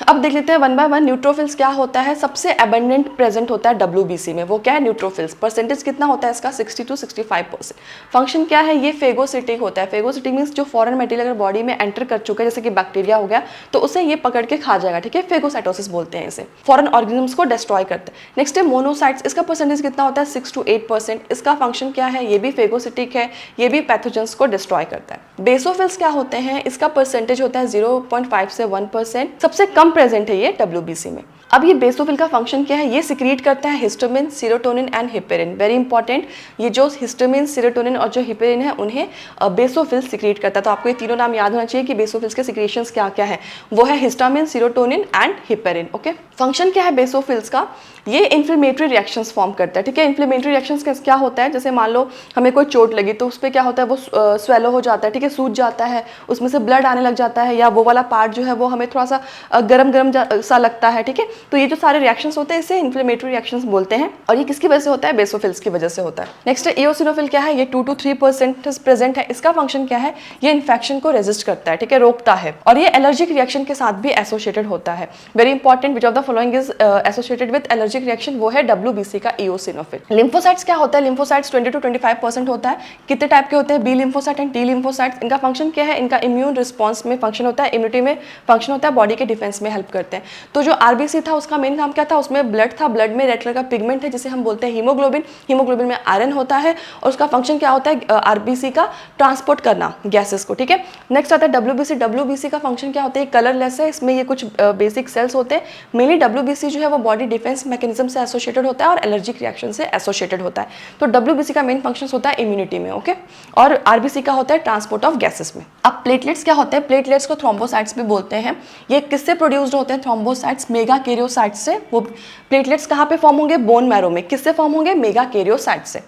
अब देख लेते हैं 1 by 1। न्यूट्रोफिल्स क्या होता है? सबसे एबंडेंट प्रेजेंट होता है डब्ल्यूबीसी में, वो क्या है? न्यूट्रोफिल्स। परसेंटेज कितना होता है इसका? 60 to 65%। फंक्शन क्या है? ये फेगोसिटिक होता है। फेगोसिटिक मीन्स जो फॉरेन मटेरियल अगर बॉडी में एंटर कर चुका है, जैसे कि बैक्टीरिया हो गया, तो उसे ये पकड़ के खा जाएगा, ठीक है। फेगोसाइटोसिस बोलते हैं इसे। फॉरेन ऑर्गेनिजम्स को डिस्ट्रॉय करते हैं। नेक्स्ट है मोनोसाइट्स। इसका परसेंटेज कितना होता है? 6 to 8%। इसका फंक्शन क्या है? ये भी फेगोसिटिक है, ये भी पैथोजेंस को डिस्ट्रॉय करता है। बेसोफिल्स क्या होते हैं? इसका परसेंटेज होता है 0.5 से 1%। सबसे कम प्रेजेंट है ये डब्ल्यूबीसी में। अब ये बेसोफिल का फंक्शन क्या है? ये सिक्रीट करता है histamine, serotonin and heparin. Very important, ये जो हिस्टामिन, सीरोटोनिन और जो हिपेरिन है उन्हें बेसोफिल सिक्रीट करता है। तो आपको ये तीनों नाम याद होना चाहिए कि बेसोफिल्स के सिक्रेशंस क्या क्या है। वो है histamine, serotonin and heparin, okay. Function क्या है बेसोफिल्स का? ये इन्फ्लेमेटरी रिएक्शंस फॉर्म करता है, ठीक है। इन्फ्लेमेटरी रिएक्शंस क्या होता है? जैसे मान लो हमें कोई चोट लगी तो उस पर क्या होता है? वो स्वेलो हो जाता है, ठीक है, सूज जाता है, उसमें से ब्लड आने लग जाता है, या वो वाला पार्ट जो है वो हमें थोड़ा सा गरम गरम सा लगता है, ठीक है। तो ये जो सारे रिएक्शंस होते हैं इसे इन्फ्लेमेटरी रिएक्शंस बोलते हैं, और ये किसकी वजह से होता है? बेसोफिल्स की वजह से होता है। नेक्स्ट है इओसिनोफिल। क्या है? ये 2 to 3% प्रेजेंट है। इसका फंक्शन क्या है? ये इन्फेक्शन को रेजिस्ट करता है, ठीक है, रोकता है, और ये एलर्जिक रिएक्शन के साथ भी एसोसिएटेड होता है। Very important, which of the following is associated with allergic reaction? वो है डब्ल्यूबीसी का इओसिनोफिल। लिम्फोसाइट्स क्या होता है? लिम्फोसाइट्स 20 to 25% होता है। कितने टाइप के होते हैं? B lymphocyte and T lymphocytes. इनका फंक्शन क्या है? इनका इम्यून रिस्पॉन्स में फंक्शन होता है, इम्यूनिटी में फंक्शन होता है, बॉडी के डिफेंस में हेल्प करते हैं। तो जो आरबीसी था उसका मेन काम क्या था? उसमें ब्लड था, ब्लड में रेड कलर का पिगमेंट है जिसे हम बोलते हैं हीमोग्लोबिन। हीमोग्लोबिन में आयरन होता है, और उसका फंक्शन क्या होता है? आरबीसी का ट्रांसपोर्ट करना गैसेस को, ठीक है। नेक्स्ट आता है डब्ल्यूबीसी। डब्ल्यूबीसी का फंक्शन क्या होता है? कलरलेस है, इसमें ये कुछ बेसिक सेल्स होते हैं। मेनली डब्ल्यूबीसी जो है वो बॉडी डिफेंस मैकेनिज्म से एसोसिएटेड होता है और एलर्जिक रिएक्शन से एसोसिएटेड होता है। तो डब्ल्यूबीसी का मेन फंक्शन होता है इम्यूनिटी में, ओके, और आरबीसी का होता है ट्रांसपोर्ट ऑफ गैसेस में। अब प्लेटलेट्स क्या होते हैं? प्लेटलेट्स को थ्रोम्बोसाइट्स भी बोलते हैं। ये किससे प्रोड्यूस्ड होते हैं? थ्रोम्बोसाइट्स, मेगाकैरियोसाइट्स से। वो प्लेटलेट्स कहाँ पे फॉर्म होंगे? बोन मैरो में। किससे फॉर्म होंगे? मेगाकैरियोसाइट से।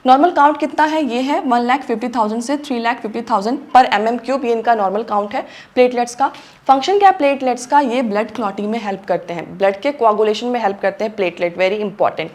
नॉर्मल काउंट कितना है? ये है 1,50,000 से 3,50,000 पर mm³। ये इनका नॉर्मल काउंट है प्लेटलेट्स का। फंक्शन क्या है प्लेटलेट्स का? ये ब्लड क्लॉटिंग में हेल्प करते हैं, ब्लड के कोआगुलेशन में हेल्प करते हैं platelet, very important.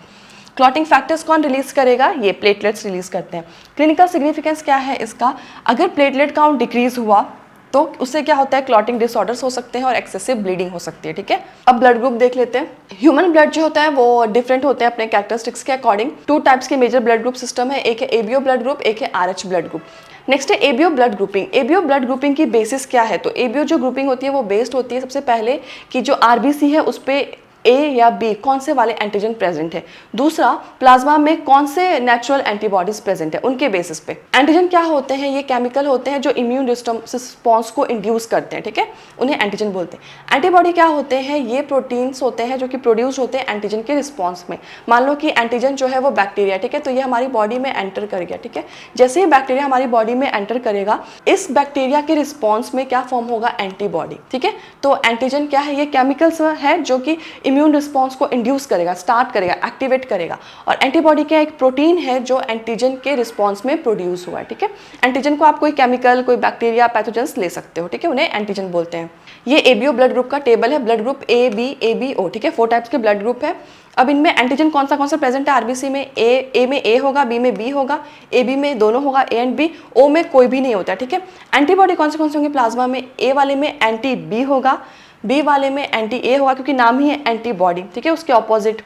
Clotting factors कौन रिलीज करेगा? ये प्लेटलेट्स रिलीज करते हैं। क्लिनिकल सिग्निफिकेंस क्या है इसका? अगर प्लेटलेट काउंट डिक्रीज हुआ तो उससे क्या होता है? क्लॉटिंग डिसऑर्डर्स हो सकते हैं और एक्सेसिव ब्लीडिंग हो सकती है। ठीक है, अब ब्लड ग्रुप देख लेते हैं। ह्यूमन ब्लड जो होता है वो डिफरेंट होते हैं अपने कैरेक्टरिस्टिक्स के अकॉर्डिंग। 2 टाइप्स के मेजर ब्लड ग्रुप सिस्टम है, एक है एबीओ ब्लड ग्रुप, एक है आरएच ब्लड ग्रुप। नेक्स्ट है ABO blood grouping. ABO blood grouping की बेसिस क्या है? तो एबीओ जो ग्रुपिंग होती है वो बेस्ड होती है सबसे पहले कि जो आरबीसी है उस पे ए या बी कौन से वाले एंटीजन प्रेजेंट है, दूसरा प्लाज्मा में कौन से नेचुरल एंटीबॉडीज प्रेजेंट है, उनके बेसिस पे। एंटीजन क्या होते हैं? ये केमिकल होते हैं जो इम्यून रिस्पॉन्स को इंड्यूस करते हैं। ठीक है, उन्हें एंटीजन बोलते हैं। एंटीबॉडी क्या होते हैं? ये प्रोटीन्स होते हैं जो कि प्रोड्यूस होते हैं एंटीजन के रिस्पॉन्स में। मान लो कि एंटीजन जो है वो बैक्टीरिया, ठीक है, तो ये हमारी बॉडी में एंटर कर गया। ठीक है, जैसे ही बैक्टीरिया हमारी बॉडी में एंटर करेगा, इस बैक्टीरिया के रिस्पॉन्स में क्या फॉर्म होगा? एंटीबॉडी। ठीक है, तो एंटीजन क्या है? ये केमिकल्स है जो कि इम्यून रिस्पॉन्स को इंड्यूस करेगा, स्टार्ट करेगा, एक्टिवेट करेगा। और एंटीबॉडी क्या? एक प्रोटीन है जो एंटीजन के रिस्पॉन्स में प्रोड्यूस हुआ है। ठीक है, एंटीजन को आप कोई केमिकल, कोई बैक्टीरिया, पैथोजेंस ले सकते हो। ठीक है, उन्हें एंटीजन बोलते हैं। ये एबीओ ब्लड ग्रुप का टेबल है, blood group A B A B O. ठीक है, 4 टाइप्स के ब्लड ग्रुप है। अब इनमें एंटीजन कौन सा प्रेजेंट है? आरबीसी में ए में ए होगा, बी में बी होगा, ए बी में दोनों होगा, ए एंड बी, ओ में कोई भी नहीं होता। ठीक है, एंटीबॉडी कौन से होंगे प्लाज्मा में? ए वाले में एंटी बी होगा, बी वाले में एंटी ए होगा क्योंकि नाम ही है एंटीबॉडी। ठीक है, उसके ऑपोजिट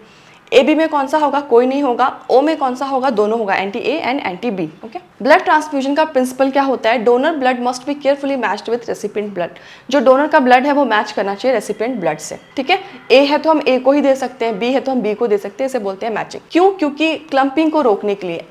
ए बी में कौन सा होगा? कोई नहीं होगा। ओ में कौन सा होगा? दोनों होगा, anti A and anti B. Okay, blood transfusion का प्रिंसिपल क्या होता है? Donor blood must be carefully matched with recipient blood. जो डोनर का ब्लड है वो मैच करना चाहिए रेसिपिएंट ब्लड से। ठीक है, ए है तो हम ए को ही दे सकते हैं, बी है तो हम बी को दे सकते हैं, इसे बोलते हैं मैचिंग। क्यों? क्योंकि क्लम्पिंग को रोकने के लिए,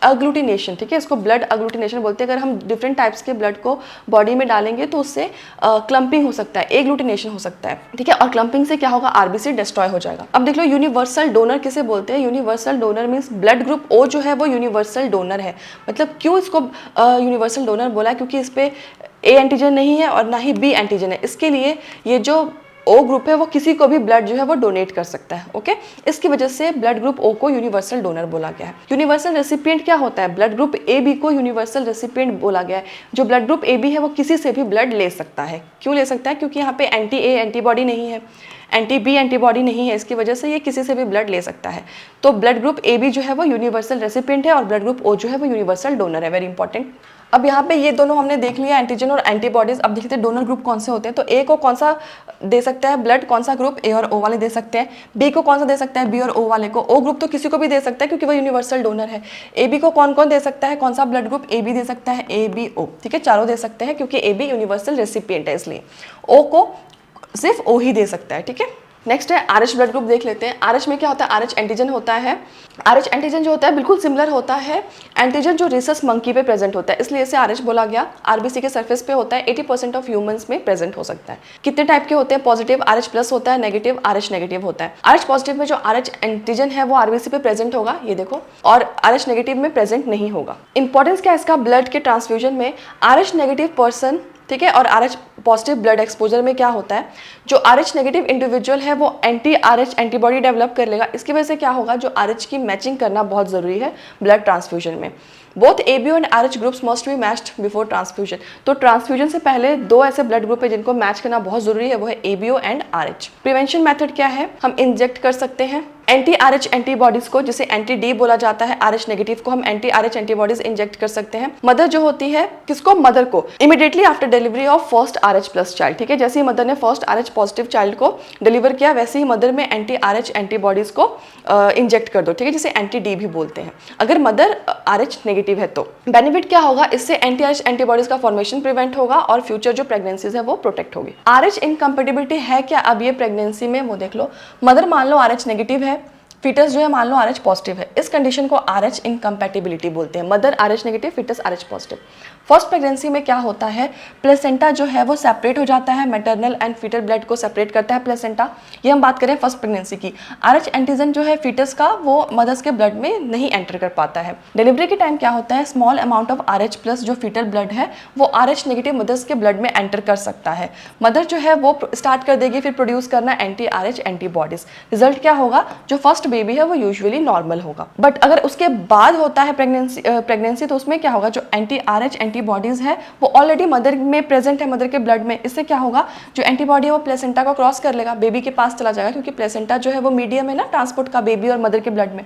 अग्लूटिनेशन। ठीक है, इसको ब्लड अग्लूटिनेशन बोलते हैं। अगर हम डिफरेंट टाइप्स के ब्लड को बॉडी में डालेंगे तो उससे क्लम्पिंग हो सकता है, एग्लूटिनेशन हो सकता है। ठीक है, और क्लम्पिंग से क्या होगा? आरबीसी डिस्ट्रॉय हो जाएगा। अब देख लो, यूनिवर्सल डोनर किसे बोलते हैं? Universal donor means blood group O जो है वो यूनिवर्सल डोनर है। मतलब क्यों इसको यूनिवर्सल डोनर बोला? क्योंकि इस पे ए एंटीजन नहीं है और ना ही बी एंटीजन है, इसके लिए ये जो ओ ग्रुप है वो किसी को भी ब्लड जो है वो डोनेट कर सकता है। ओके, इसकी वजह से ब्लड ग्रुप ओ को यूनिवर्सल डोनर बोला गया है। यूनिवर्सल रेसिपिएंट क्या होता है? ब्लड ग्रुप ए बी को यूनिवर्सल रेसिपिएंट बोला गया है। जो ब्लड ग्रुप ए बी है वो किसी से भी ब्लड ले सकता है। क्यों ले सकता है? क्योंकि यहाँ पे एंटी ए एंटीबॉडी नहीं है, एंटी बी एंटीबॉडी नहीं है, इसकी वजह से ये किसी से भी ब्लड ले सकता है। तो ब्लड ग्रुप ए बी जो है वो यूनिवर्सल रेसिपिएंट है और ब्लड ग्रुप ओ जो है वो यूनिवर्सल डोनर है। Very important. अब यहाँ पे ये दोनों हमने देख लिया, एंटीजन और एंटीबॉडीज। अब देखते हैं डोनर ग्रुप कौन से होते हैं। तो ए को कौन सा दे सकता है ब्लड? कौन सा ग्रुप? ए और ओ वाले दे सकते हैं। बी को कौन सा दे सकता है? बी और ओ वाले को। ओ ग्रुप तो किसी को भी दे सकता है क्योंकि वो यूनिवर्सल डोनर है। ए बी को कौन कौन दे सकता है? कौन सा ब्लड ग्रुप? ए बी दे सकता है, ए बी ओ। ठीक है, चारों दे सकते हैं क्योंकि ए बी यूनिवर्सल रेसिपिएंट है, इसलिए ओ को सिर्फ ओ ही दे सकता है। ठीक है, नेक्स्ट है आरएच ब्लड ग्रुप देख लेते हैं। आरएच में क्या होता है? आरएच एंटीजन होता है। आरएच एंटीजन जो होता है बिल्कुल सिमिलर होता है एंटीजन जो रिसस मंकी पे प्रेजेंट होता है, इसलिए इसे आरएच बोला गया। आरबीसी के सरफेस पे होता है, 80% ऑफ ह्यूमंस में प्रेजेंट हो सकता है। कितने टाइप के होते हैं? पॉजिटिव आरएच प्लस होता है, नेगेटिव आरएच नेगेटिव होता है। आरएच पॉजिटिव में जो आरएच एंटीजन है वो आरबीसी पे प्रेजेंट होगा, ये देखो, और आरएच नेगेटिव में प्रेजेंट नहीं होगा। इंपॉर्टेंस क्या है इसका? ब्लड के ट्रांसफ्यूजन में आरएच नेगेटिव पर्सन, ठीक है, और आरएच पॉजिटिव ब्लड एक्सपोजर में क्या होता है? जो आरएच नेगेटिव इंडिविजुअल है वो एंटी आरएच एंटीबॉडी डेवलप कर लेगा। इसकी वजह से क्या होगा? जो आरएच की मैचिंग करना बहुत जरूरी है ब्लड ट्रांसफ्यूजन में। Both ABO and RH groups must be matched before transfusion. तो ट्रांसफ्यूजन से पहले 2 ऐसे ब्लड ग्रुप है जिनको मैच करना बहुत जरूरी है, वो है ABO and RH. Prevention method क्या है? हम इंजेक्ट कर सकते हैं एंटी आरएच एंटीबॉडीज को, जिसे एंटी डी बोला जाता है। आरएच नेगेटिव को हम एंटी आरएच एंटीबॉडीज इंजेक्ट कर सकते हैं। मदर जो होती है, किसको? मदर को, immediately after delivery of first RH plus child. ठीक है, जैसे ही मदर ने फर्स्ट आरएच पॉजिटिव चाइल्ड को डिलीवर किया, वैसे ही मदर में एंटी आरएच एंटीबॉडीज को इंजेक्ट कर दो। ठीक है, जिसे एंटी डी भी बोलते हैं, अगर मदर आरएच नेगेटिव है तो। बेनिफिट क्या होगा? इससे एंटी आरएच एंटीबॉडीज का फॉर्मेशन प्रिवेंट होगा और फ्यूचर जो प्रेगनेंसीज है वो प्रोटेक्ट होगी। आरएच इनकम्पेटिबिलिटी है क्या अब ये प्रेगनेंसी में? वो देख लो, मदर मान लो आरएच नेगेटिव है, फीटस जो है मान लो आरएच पॉजिटिव है, इस कंडीशन को आरएच इनकम्पैटिबिलिटी बोलते हैं। Mother RH negative, foetus RH positive. First pregnancy में क्या होता है? प्लेसेंटा जो है वो सेपरेट हो जाता है, मैटरनल एंड फीटल ब्लड को सेपरेट करता है प्लेसेंटा। ये हम बात करें फर्स्ट प्रेगनेंसी की। आरएच एंटीजन जो है फीटस का वो मदर्स के ब्लड में नहीं एंटर कर पाता है। डिलीवरी के टाइम क्या होता है? Small amount of RH plus जो फीटल ब्लड है वो आरएच नेगेटिव मदर्स के ब्लड में एंटर कर सकता है। मदर जो है वो स्टार्ट कर देगी फिर प्रोड्यूस करना एंटी आरएच एंटीबॉडीज। रिजल्ट क्या होगा? जो फर्स्ट बेबी है वो यूजुअली नॉर्मल होगा, बट अगर उसके बाद होता है प्रेगनेंसी तो उसमें क्या होगा? जो एंटी आरएच एंटीबॉडीज़ है वो ऑलरेडी मदर में प्रेजेंट है, मदर के ब्लड में। इससे क्या होगा, जो एंटीबॉडी है वो प्लेसेंटा को क्रॉस कर लेगा, बेबी के पास चला जाएगा, क्योंकि प्लेसेंटा जो है वो मीडियम है ना ट्रांसपोर्ट का बेबी और मदर के ब्लड में।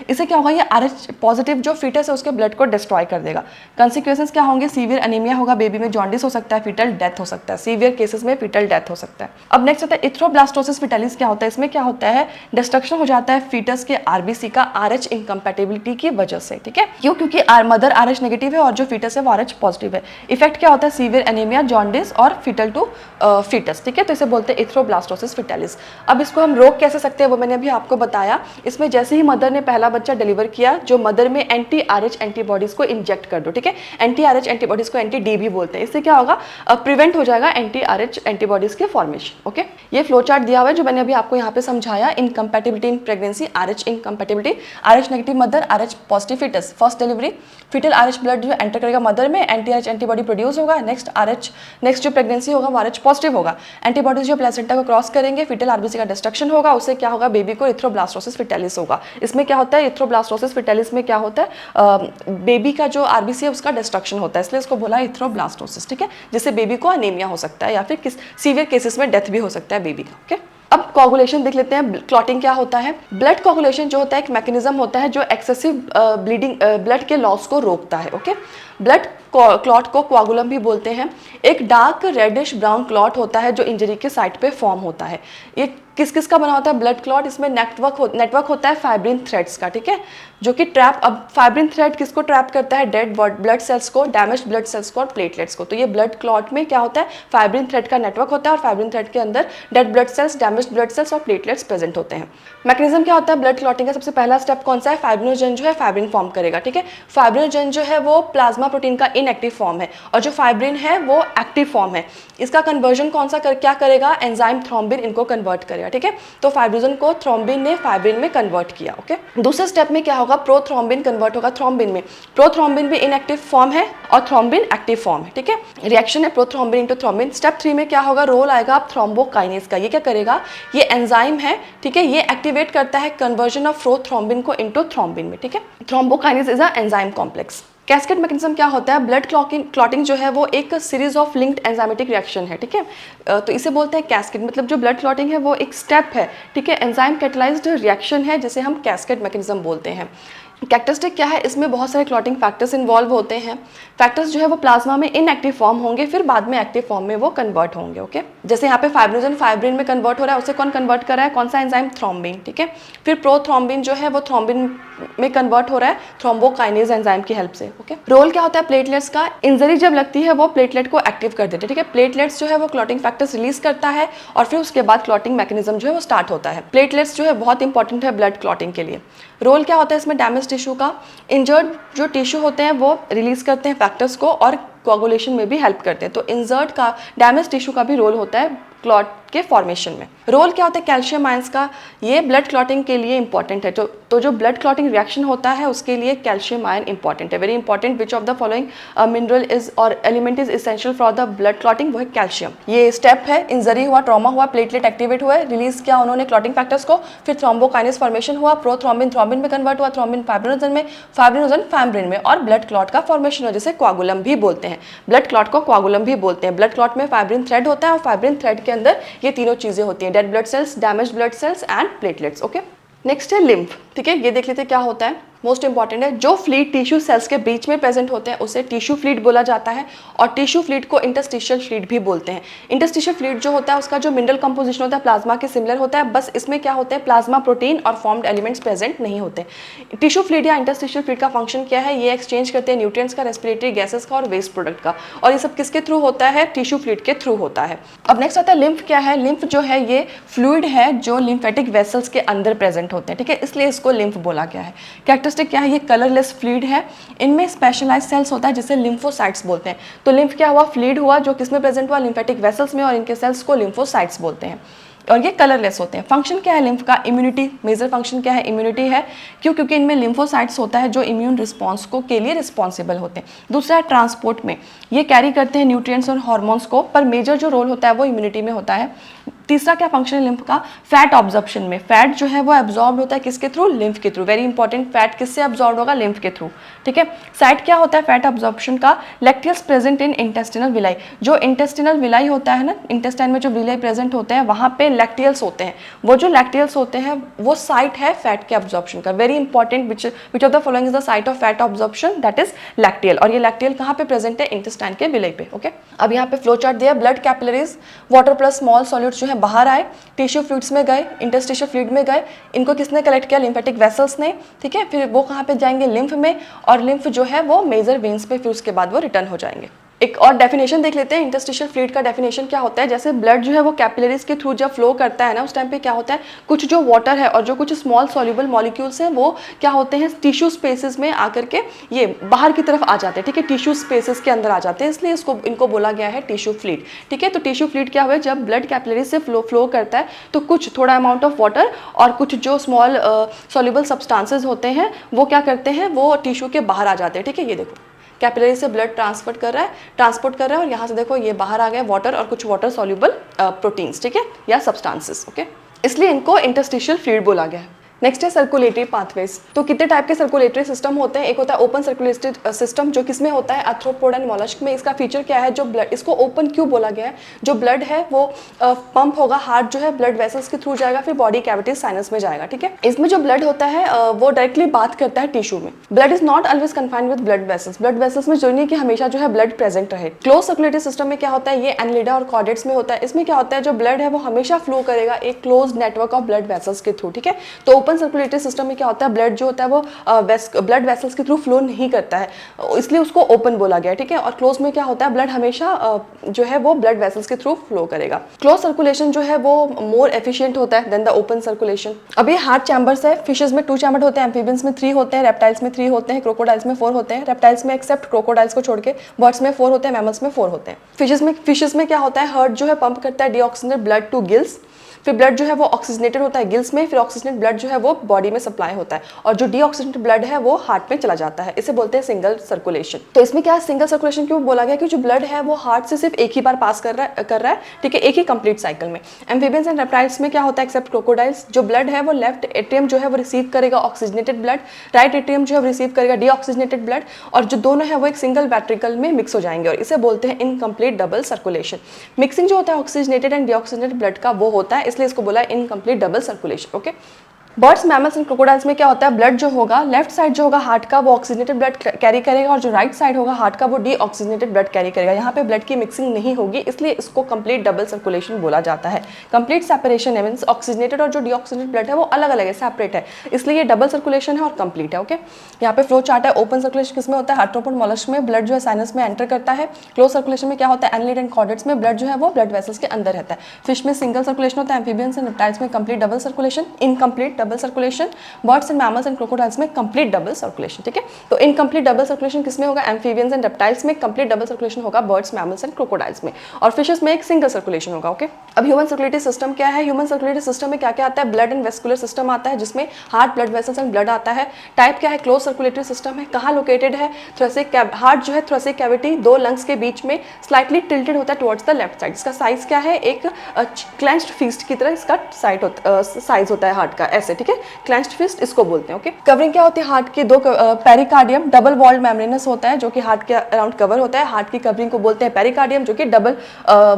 इससे क्या होगा, ये RH पॉजिटिव जो फीटस है उसके ब्लड को डिस्ट्रॉय कर देगा। कंसिक्वेंसेस क्या होंगे, सीवियर एनीमिया होगा, बेबी में जॉन्डिस हो सकता है, फीटल डेथ हो सकता है, सीवियर केसेस में फीटल डेथ हो सकता है। अब नेक्स्ट आता है इथ्रोब्लास्टोसिस फीटालिस। क्या होता है, इसमें क्या होता है, डिस्ट्रक्शन हो जाता है फीटस के RBC का RH इनकम्पैटिबिलिटी की वजह से, ठीक है। क्यों, क्योंकि मदर RH नेगेटिव है और जो फीटस है वो RH पॉजिटिव है। इफेक्ट क्या होता है, सीवियर एनीमिया, जॉन्डिस और फीटल टू फीटस, ठीक है। तो इसे बोलते हैं इथ्रोब्लास्टोसिस फीटालिस। अब इसको हम रोक कैसे सकते हैं वो मैंने अभी आपको बताया। इसमें जैसे ही मदर ने पहला बच्चा डिलीवर किया, जो मदर में anti-RH एंटीबॉडीज को इंजेक्ट कर दो, ठीक है। anti-RH एंटीबॉडीज को anti-D भी बोलते हैं। इससे क्या होगा, प्रिवेंट हो जाएगा anti-RH एंटीबॉडीज के फॉर्मेशन, ओके। ये फ्लो चार्ट दिया हुआ है जो मैंने अभी आपको यहाँ पे समझाया। Incompatibility in pregnancy, RH incompatibility, RH negative mother, RH positive foetus, first delivery, foetal RH blood जो एंटर करेगा मदर में, anti-RH एंटीबॉडी प्रोड्यूस होगा। नेक्स्ट जो प्रेगनेंसी होगा वो RH पॉजिटिव होगा, एंटीबॉडीज जो प्लेसेंटा को क्रॉस करेंगे, फीटल RBC का डिस्ट्रक्शन होगा, उससे क्या होगा, बेबी को इथ्रोब्लास्टोसिस फीटालिस होगा। इसमें क्या होता है, इथ्रोब्लास्टोसिस फीटालिस में क्या होता है, बेबी का जो RBC है उसका डिस्ट्रक्शन होता है, इसलिए इसको बोला इथ्रोब्लास्टोसिस, ठीक है। जिससे बेबी को अनीमिया हो सकता है या फिर सीवियर केसेस में डेथ भी हो सकता है बेबी का, ओके। अब कोगुलेशन देख लेते हैं, क्लॉटिंग क्या होता है। ब्लड कोगुलेशन जो होता है एक मैकेनिज्म होता है जो एक्सेसिव ब्लीडिंग ब्लड के लॉस को रोकता है, ओके। ब्लड क्लॉट को कोगुलम भी बोलते हैं। एक डार्क रेडिश ब्राउन क्लॉट होता है जो इंजरी के साइट पे फॉर्म होता है। ये किस किस का बना होता है ब्लड क्लॉट, इसमें नेटवर्क होता है फाइब्रिन थ्रेड्स का, ठीक है, जो कि ट्रैप, अब फाइब्रिन थ्रेड किसको ट्रैप करता है, डेड ब्लड सेल्स को, डैमेज ब्लड सेल्स को और प्लेटलेट्स को। तो ये ब्लड क्लॉट में क्या होता है, फाइब्रिन थ्रेड का नेटवर्क होता है और फाइब्रिन थ्रेड के अंदर dead blood cells, damage blood cells और प्लेटलेट्स प्रेजेंट होते हैं। मैकेनिज्म क्या होता है ब्लड क्लॉटिंग का, सबसे पहला स्टेप कौन सा है, फाइब्रिनोजन जो है फाइब्रिन फॉर्म करेगा, ठीक है। फाइब्रिनोजन जो है वो प्लाज्मा प्रोटीन का इनएक्टिव फॉर्म है और जो फाइब्रिन है वो एक्टिव फॉर्म है। इसका कन्वर्जन कौन सा क्या करेगा, एंजाइम थ्रोम्बिन इनको कन्वर्ट करेगा, ठीक है। तो फाइब्रिनोजन को थ्रोम्बिन ने फाइब्रिन में कन्वर्ट किया, ओके। दूसरे स्टेप में क्या होगा, प्रोथ्रोम्बिन कन्वर्ट होगा थ्रोम्बिन में। प्रोथ्रोम्बिन भी इनएक्टिव फॉर्म है और थ्रोम्बिन एक्टिव फॉर्म है, ठीक है। रिएक्शन है प्रोथ्रोम्बिन इनटू थ्रोम्बिन। स्टेप 3 में क्या होगा, रोल आएगा अब थ्रोम्बोकाइनेज का। ये क्या करेगा, ये एंजाइम है, ठीक है, ये एक्टिवेट करता है कन्वर्जन ऑफ प्रोथ्रोम्बिन को इनटू थ्रोम्बिन में, ठीक है। Thrombokinase is a enzyme complex. Cascade mechanism क्या होता है, ब्लड क्लॉटिंग जो है वो एक series of linked enzymatic reaction है, ठीक है। तो इसे बोलते हैं कैस्केड, मतलब जो ब्लड क्लॉटिंग है वो एक स्टेप है, ठीक है, एंजाइम कैटलाइज्ड रिएक्शन है जिसे हम कैस्केड मैकेनिज्म बोलते हैं। कैरेक्टरिस्टिक क्या है, इसमें बहुत सारे क्लॉटिंग फैक्टर्स इन्वॉल्व होते हैं। फैक्टर्स जो है वो प्लाज्मा में इनएक्टिव फॉर्म होंगे, फिर बाद में एक्टिव फॉर्म में वो कन्वर्ट होंगे, ओके। जैसे यहाँ पे फाइब्रिनोजन फाइब्रिन में कन्वर्ट हो रहा है, उसे कौन कन्वर्ट कर रहा है, कौन सा एंजाइम, थ्रोम्बिन, ठीक है। फिर प्रोथ्रोम्बिन जो है वो थ्रोम्बिन में कन्वर्ट हो रहा है थ्रोम्बोकाइनेज एंजाइम की हेल्प से, ओके। रोल क्या होता है प्लेटलेट्स का, इंजरी जब लगती है वो प्लेटलेट को एक्टिव कर देते हैं, ठीक है। प्लेटलेट्स जो है वो क्लॉटिंग फैक्टर्स रिलीज करता है और फिर उसके बाद क्लॉटिंग मैकेनिज्म जो है वो स्टार्ट होता है। प्लेटलेट्स जो है बहुत इंपॉर्टेंट है ब्लड क्लॉटिंग के लिए। रोल क्या होता है इसमें, डैमेज टिश्यू का, इंजर्ड जो टिश्यू होते हैं वो रिलीज करते हैं फैक्टर्स को और कोगुलेशन में भी हेल्प करते हैं। तो इंजर्ड का, डैमेज टिश्यू का भी रोल होता है क्लॉट के फॉर्मेशन में। रोल क्या होता है कैल्शियम आयंस का, ये ब्लड क्लॉटिंग के लिए इंपॉर्टेंट है। तो जो ब्लड क्लॉटिंग रिएक्शन होता है उसके लिए कैल्शियम आयन इंपॉर्टेंट है, very important. Which of the following mineral is और element is essential for the blood clotting, वो है कैल्शियम। ये स्टेप है, इंजरी हुआ, ट्रॉमा हुआ, प्लेटलेट एक्टिवेट हुआ, रिलीज किया उन्होंने क्लॉटिंग फैक्टर्स को, फिर थ्रोम्बोकाइनेज फॉर्मेशन हुआ, प्रोथ्रोम्बिन थ्रोम्बिन में कन्वर्ट हुआ, थ्रोम्बिन फाइब्रिनोजन में, फाइब्रिनोजन फैम्ब्रिन में, और ब्लड क्लॉट का फॉर्मेशन हुआ जिसे कोगुलम भी बोलते हैं। ब्लड क्लॉट को कोगुलम भी बोलते हैं। ब्लड क्लॉट में फाइब्रिन थ्रेड होता है और फाइब्रिन थ्रेड के अंदर ये तीनों चीजें होती हैं, dead blood cells, damage blood cells and platelets, okay. Next है लिम्फ, ठीक है। ये देख लेते हैं क्या होता है, मोस्ट इंपॉर्टेंट है। जो फ्लूइड टिश्यू सेल्स के बीच में प्रेजेंट होते हैं उसे टिश्यू फ्लूइड बोला जाता है और टिश्यू फ्लूइड को इंटरस्टिशियल फ्लूइड भी बोलते हैं। इंटरस्टिशियल फ्लूइड जो होता है उसका जो मिनरल कंपोजिशन होता है प्लाज्मा के सिमिलर होता है, बस इसमें क्या होता है, प्लाज्मा प्रोटीन और फॉर्म्ड एलिमेंट्स प्रेजेंट नहीं होते। टिश्यू फ्लूइड या इंटरस्टिशियल फ्लूइड का फंक्शन क्या है, ये एक्सचेंज करते हैं न्यूट्रिएंट्स का, रेस्पिरेटरी गैसेस का और वेस्ट प्रोडक्ट का, और ये सब किसके थ्रू होता है, टिश्यू फ्लूइड के थ्रू होता है। अब नेक्स्ट आता है लिम्फ क्या है। लिम्फ जो है ये फ्लूइड है जो लिम्फेटिक वेसल्स के अंदर प्रेजेंट होते हैं, ठीक है, इसलिए इसको लिम्फ बोला गया है। कैरेक्टरिस्टिक क्या है, ये कलरलेस फ्लूइड है, इनमें स्पेशलाइज्ड सेल्स होता है जिसे लिम्फोसाइट्स बोलते हैं। तो लिम्फ क्या हुआ, फ्लूइड हुआ जो किसमें प्रेजेंट हुआ, लिम्फेटिक वेसल्स में, और इनके सेल्स को लिम्फोसाइट्स बोलते हैं और ये कलरलेस होते हैं। फंक्शन क्या है लिम्फ का, इम्यूनिटी, मेजर फंक्शन क्या है, इम्यूनिटी है। क्यों, क्योंकि इनमें लिम्फोसाइट्स होता है जो इम्यून रिस्पॉन्स को के लिए रिस्पॉन्सिबल होते हैं। दूसरा है ट्रांसपोर्ट में, ये कैरी करते हैं न्यूट्रिएंट्स और हार्मोन्स को, पर मेजर जो रोल होता है वो इम्यूनिटी में होता है। तीसरा क्या फंक्शन है लिम्फ का, फैट ऑब्जॉर्प्शन में। फैट जो है वो एब्जॉर्ब होता है किसके थ्रू, लिम्फ के थ्रू। वेरी इंपॉर्टेंट, फैट किससे एब्जॉर्ब होगा, लिम्फ के थ्रू, ठीक है। साइट क्या होता है फैट ऑब्जॉर्प्शन का, लैक्टियस प्रेजेंट इन इंटेस्टिनल विलाई। जो इंटेस्टिनल विलाई होता है ना, इंटेस्टाइन में जो विलाई प्रेजेंट होते हैं वहाँ पे लैक्टियल्स होते हैं। वो जो लैक्टियल्स होते हैं वो साइट है फैट के एब्जॉर्प्शन का। Very important, which of the following is the site of fat absorption, that is lacteal. और ये लैक्टियल कहाँ पे प्रेजेंट है, इंटेस्टाइन के विलाई पे, ओके। अब यहाँ पे फ्लो चार्ट दिया, blood capillaries, water plus small solutes जो है बाहर आए, टिश्यू फ्लूइड्स में गए, इंटरस्टिशियल फ्लूइड में गए, इनको किसने कलेक्ट किया, लिम्फेटिक वेसल्स ने, ठीक है। फिर वो कहाँ पे जाएंगे, लिम्फ में, और लिम्फ जो है वो मेजर वेन्स पे, फिर उसके बाद वो रिटर्न हो जाएंगे। एक और डेफिनेशन देख लेते हैं इंटरस्टिशियल फ्लूइड का। डेफिनेशन क्या होता है, जैसे ब्लड जो है वो कैपिलरीज के थ्रू जब फ्लो करता है ना, उस टाइम पे क्या होता है, कुछ जो वाटर है और जो कुछ स्मॉल सॉल्युबल मॉलिक्यूल्स हैं वो क्या होते हैं, टिश्यू स्पेसेस में आकर के ये बाहर की तरफ आ जाते हैं, ठीक है, टिश्यू स्पेसेस के अंदर आ जाते हैं, इसलिए इनको बोला गया है टिश्यू फ्लूइड, ठीक है। तो टिश्यू फ्लूइड क्या हुआ, जब ब्लड कैपिलरीज से फ्लो करता है तो कुछ थोड़ा अमाउंट ऑफ वाटर और कुछ जो स्मॉल सॉल्युबल सब्सटेंसेस होते हैं वो क्या करते हैं, वो टिश्यू के बाहर आ जाते हैं, ठीक है। ये देखो कैपिलरी से ब्लड ट्रांसपोर्ट कर रहा है और यहाँ से देखो ये बाहर आ गया वाटर और कुछ वाटर सॉल्युबल प्रोटीन्स, ठीक है, या सब्सटेंसेस, ओके। इसलिए इनको इंटरस्टिशियल फ्लूइड बोला गया है। नेक्स्ट है सर्कुलेटरी पाथवेज। तो कितने टाइप के सर्कुलेटरी सिस्टम होते हैं, एक होता है ओपन सर्कुलेटरी सिस्टम जो किसमें होता है, आर्थ्रोपोड एंड मॉलस्क में। इसका फीचर क्या है, जो ब्लड, इसको ओपन क्यों बोला गया है, जो ब्लड है वो पंप होगा, हार्ट जो है ब्लड वेसल्स के थ्रू जाएगा, फिर बॉडी कैविटीज साइनस में जाएगा, ठीक है। इसमें जो ब्लड होता है वो डायरेक्टली बात करता है टिश्यू में। Blood is not always confined with blood vessels. Blood vessels में जरूरी नहीं कि हमेशा जो है ब्लड प्रेजेंट रहे। क्लोज सर्कुलेटरी सिस्टम में क्या होता है, ये एनलिडा और कॉर्डेट्स में होता है। इसमें क्या होता है, जो ब्लड है वो हमेशा फ्लो करेगा एक close network of blood vessels के थ्रू, ठीक है। तो ओपन सर्कुलेटरी सिस्टम में क्या होता है, ब्लड जो होता है वो ब्लड वेसल्स के थ्रू फ्लो नहीं करता है, इसलिए उसको ओपन बोला गया है, ठीक है। और क्लोज में क्या होता है, ब्लड हमेशा जो है वो ब्लड वेसल्स के थ्रू फ्लो करेगा। क्लोज सर्कुलेशन जो है वो मोर एफिशिएंट होता है देन द ओपन सर्कुलेशन। अब ये हार्ट चैम्बर्स है, फिशेस में 2 चैम्बर होते हैं, एम्फीबियंस में 3 होते हैं, रेप्टाइल्स में 3 होते हैं, क्रोकोडाइल्स में 4 होते हैं। रेप्टाइल्स में एक्सेप्ट क्रोकोडाइल्स को छोड़ के बर्ड्स में 4 होते हैं, मैमल्स में 4 होते हैं। फिशेस में क्या होता है, हार्ट जो है पंप करता है डीऑक्सीजनेटेड ब्लड टू गिल्स, फिर ब्लड जो है वो ऑक्सीजनेटेड होता है गिल्स में, फिर ऑक्सीजनेटेड ब्लड जो है वो बॉडी में सप्लाई होता है, और जो डीऑक्सीजनेटेड ब्लड है वो हार्ट में चला जाता है। इसे बोलते हैं सिंगल सर्कुलेशन। तो इसमें क्या है, सिंगल सर्कुलेशन क्यों बोला गया, कि जो ब्लड है वो हार्ट से सिर्फ एक ही बार पास कर रहा है, ठीक है, एक ही कंप्लीट साइकिल में। एम्फीबियंस एंड रेप्टाइल्स में क्या होता है, एक्सेप्ट क्रोकोडाइल्स, जो ब्लड है वो लेफ्ट एट्रियम जो है वो रिसीव करेगा ऑक्सीजनेटेड ब्लड, राइट एट्रियम जो है वो रिसीव करेगा डीऑक्सीजनेटेड ब्लड, और जो दोनों है वो एक सिंगल वेंट्रिकल में मिक्स हो जाएंगे, और इसे बोलते हैं इनकम्प्लीट डबल सर्कुलेशन। मिक्सिंग जो होता है ऑक्सीजनेटेड एंड डीऑक्सीजनेटेड ब्लड का वो होता है, इसलिए इसको बोला है incomplete double circulation, okay. Birds, mammals and crocodiles में क्या होता है, ब्लड जो होगा लेफ्ट साइड जो होगा हार्ट का वो ऑक्सीजनेटेड ब्लड कैरी करेगा, और जो राइट साइड होगा हार्ट का वो डीऑक्सीजनेटेड ब्लड कैरी करेगा। यहाँ पे ब्लड की मिक्सिंग नहीं होगी, इसलिए इसको कंप्लीट डबल सर्कुलेशन बोला जाता है। कंप्लीट सेपरेशन है, मींस ऑक्सीजनेटेड और जो डीऑक्सीजनेटेड ब्लड है वो अलग अलग है, सेपरेट है, इसलिए ये डबल सर्कुलेशन है और कंप्लीट है, ओके। यहाँ पे फ्लो चार्ट है। ओपन सर्कुलेशन किसमें होता है, आर्थ्रोपोड मॉलस्क में ब्लड जो है साइनस में एंटर करता है। क्लोज सर्कुलेशन में क्या होता है, एनलिड एंड कॉर्डेट्स में ब्लड जो है वो ब्लड वेसल्स के अंदर रहता है। फिश में सिंगल सर्कुलेशन होता है, एम्फीबियंस एंड रेप्टाइल्स में complete double circulation, incomplete double circulation. Birds and mammals and crocodiles में कंप्लीट डबल सर्कुलेशन, ठीक है। तो इनकम्प्लीट डबल सर्कुलेशन किसमें होगा, एम्फीबियंस एंड रेप्टाइल्स में। कंप्लीट डबल सर्कुलेशन होगा बर्ड्स, मैमल्स एंड क्रोकोडाइल्स में, और फिशेस में एक सिंगल सर्कुलेशन होगा, ओके। अब ह्यूमन सर्कुलेटरी सिस्टम क्या है, ह्यूमन सर्कुलेटरी सिस्टम में क्या क्या आता है, ब्लड एंड वेस्कुलर सिस्टम आता है, जिसमें heart, blood vessels and blood आता है। टाइप क्या है, क्लोज सर्कुलेटरी सिस्टम है। कहाँ लोकेटेड है, थोरेसिक, हार्ट जो है थोरेसिक कैविटी 2 लंग्स के बीच में स्लाइटली टिल्टेड होता है टुवर्ड्स द लेफ्ट साइड। इसका साइज क्या है, एक क्लेंच्ड फिस्ट की तरह इसका साइज होता है हार्ट का, ऐसे, ठीक है, क्लेंच्ड फिस्ट इसको बोलते हैं, ओके। कवरिंग क्या होती है हार्ट की, 2 पेरिकार्डियम डबल वॉल्ड मेम्ब्रेनस होता है जो कि हार्ट के अराउंड कवर होता है। हार्ट की कवरिंग को बोलते हैं पेरिकार्डियम, जो कि डबल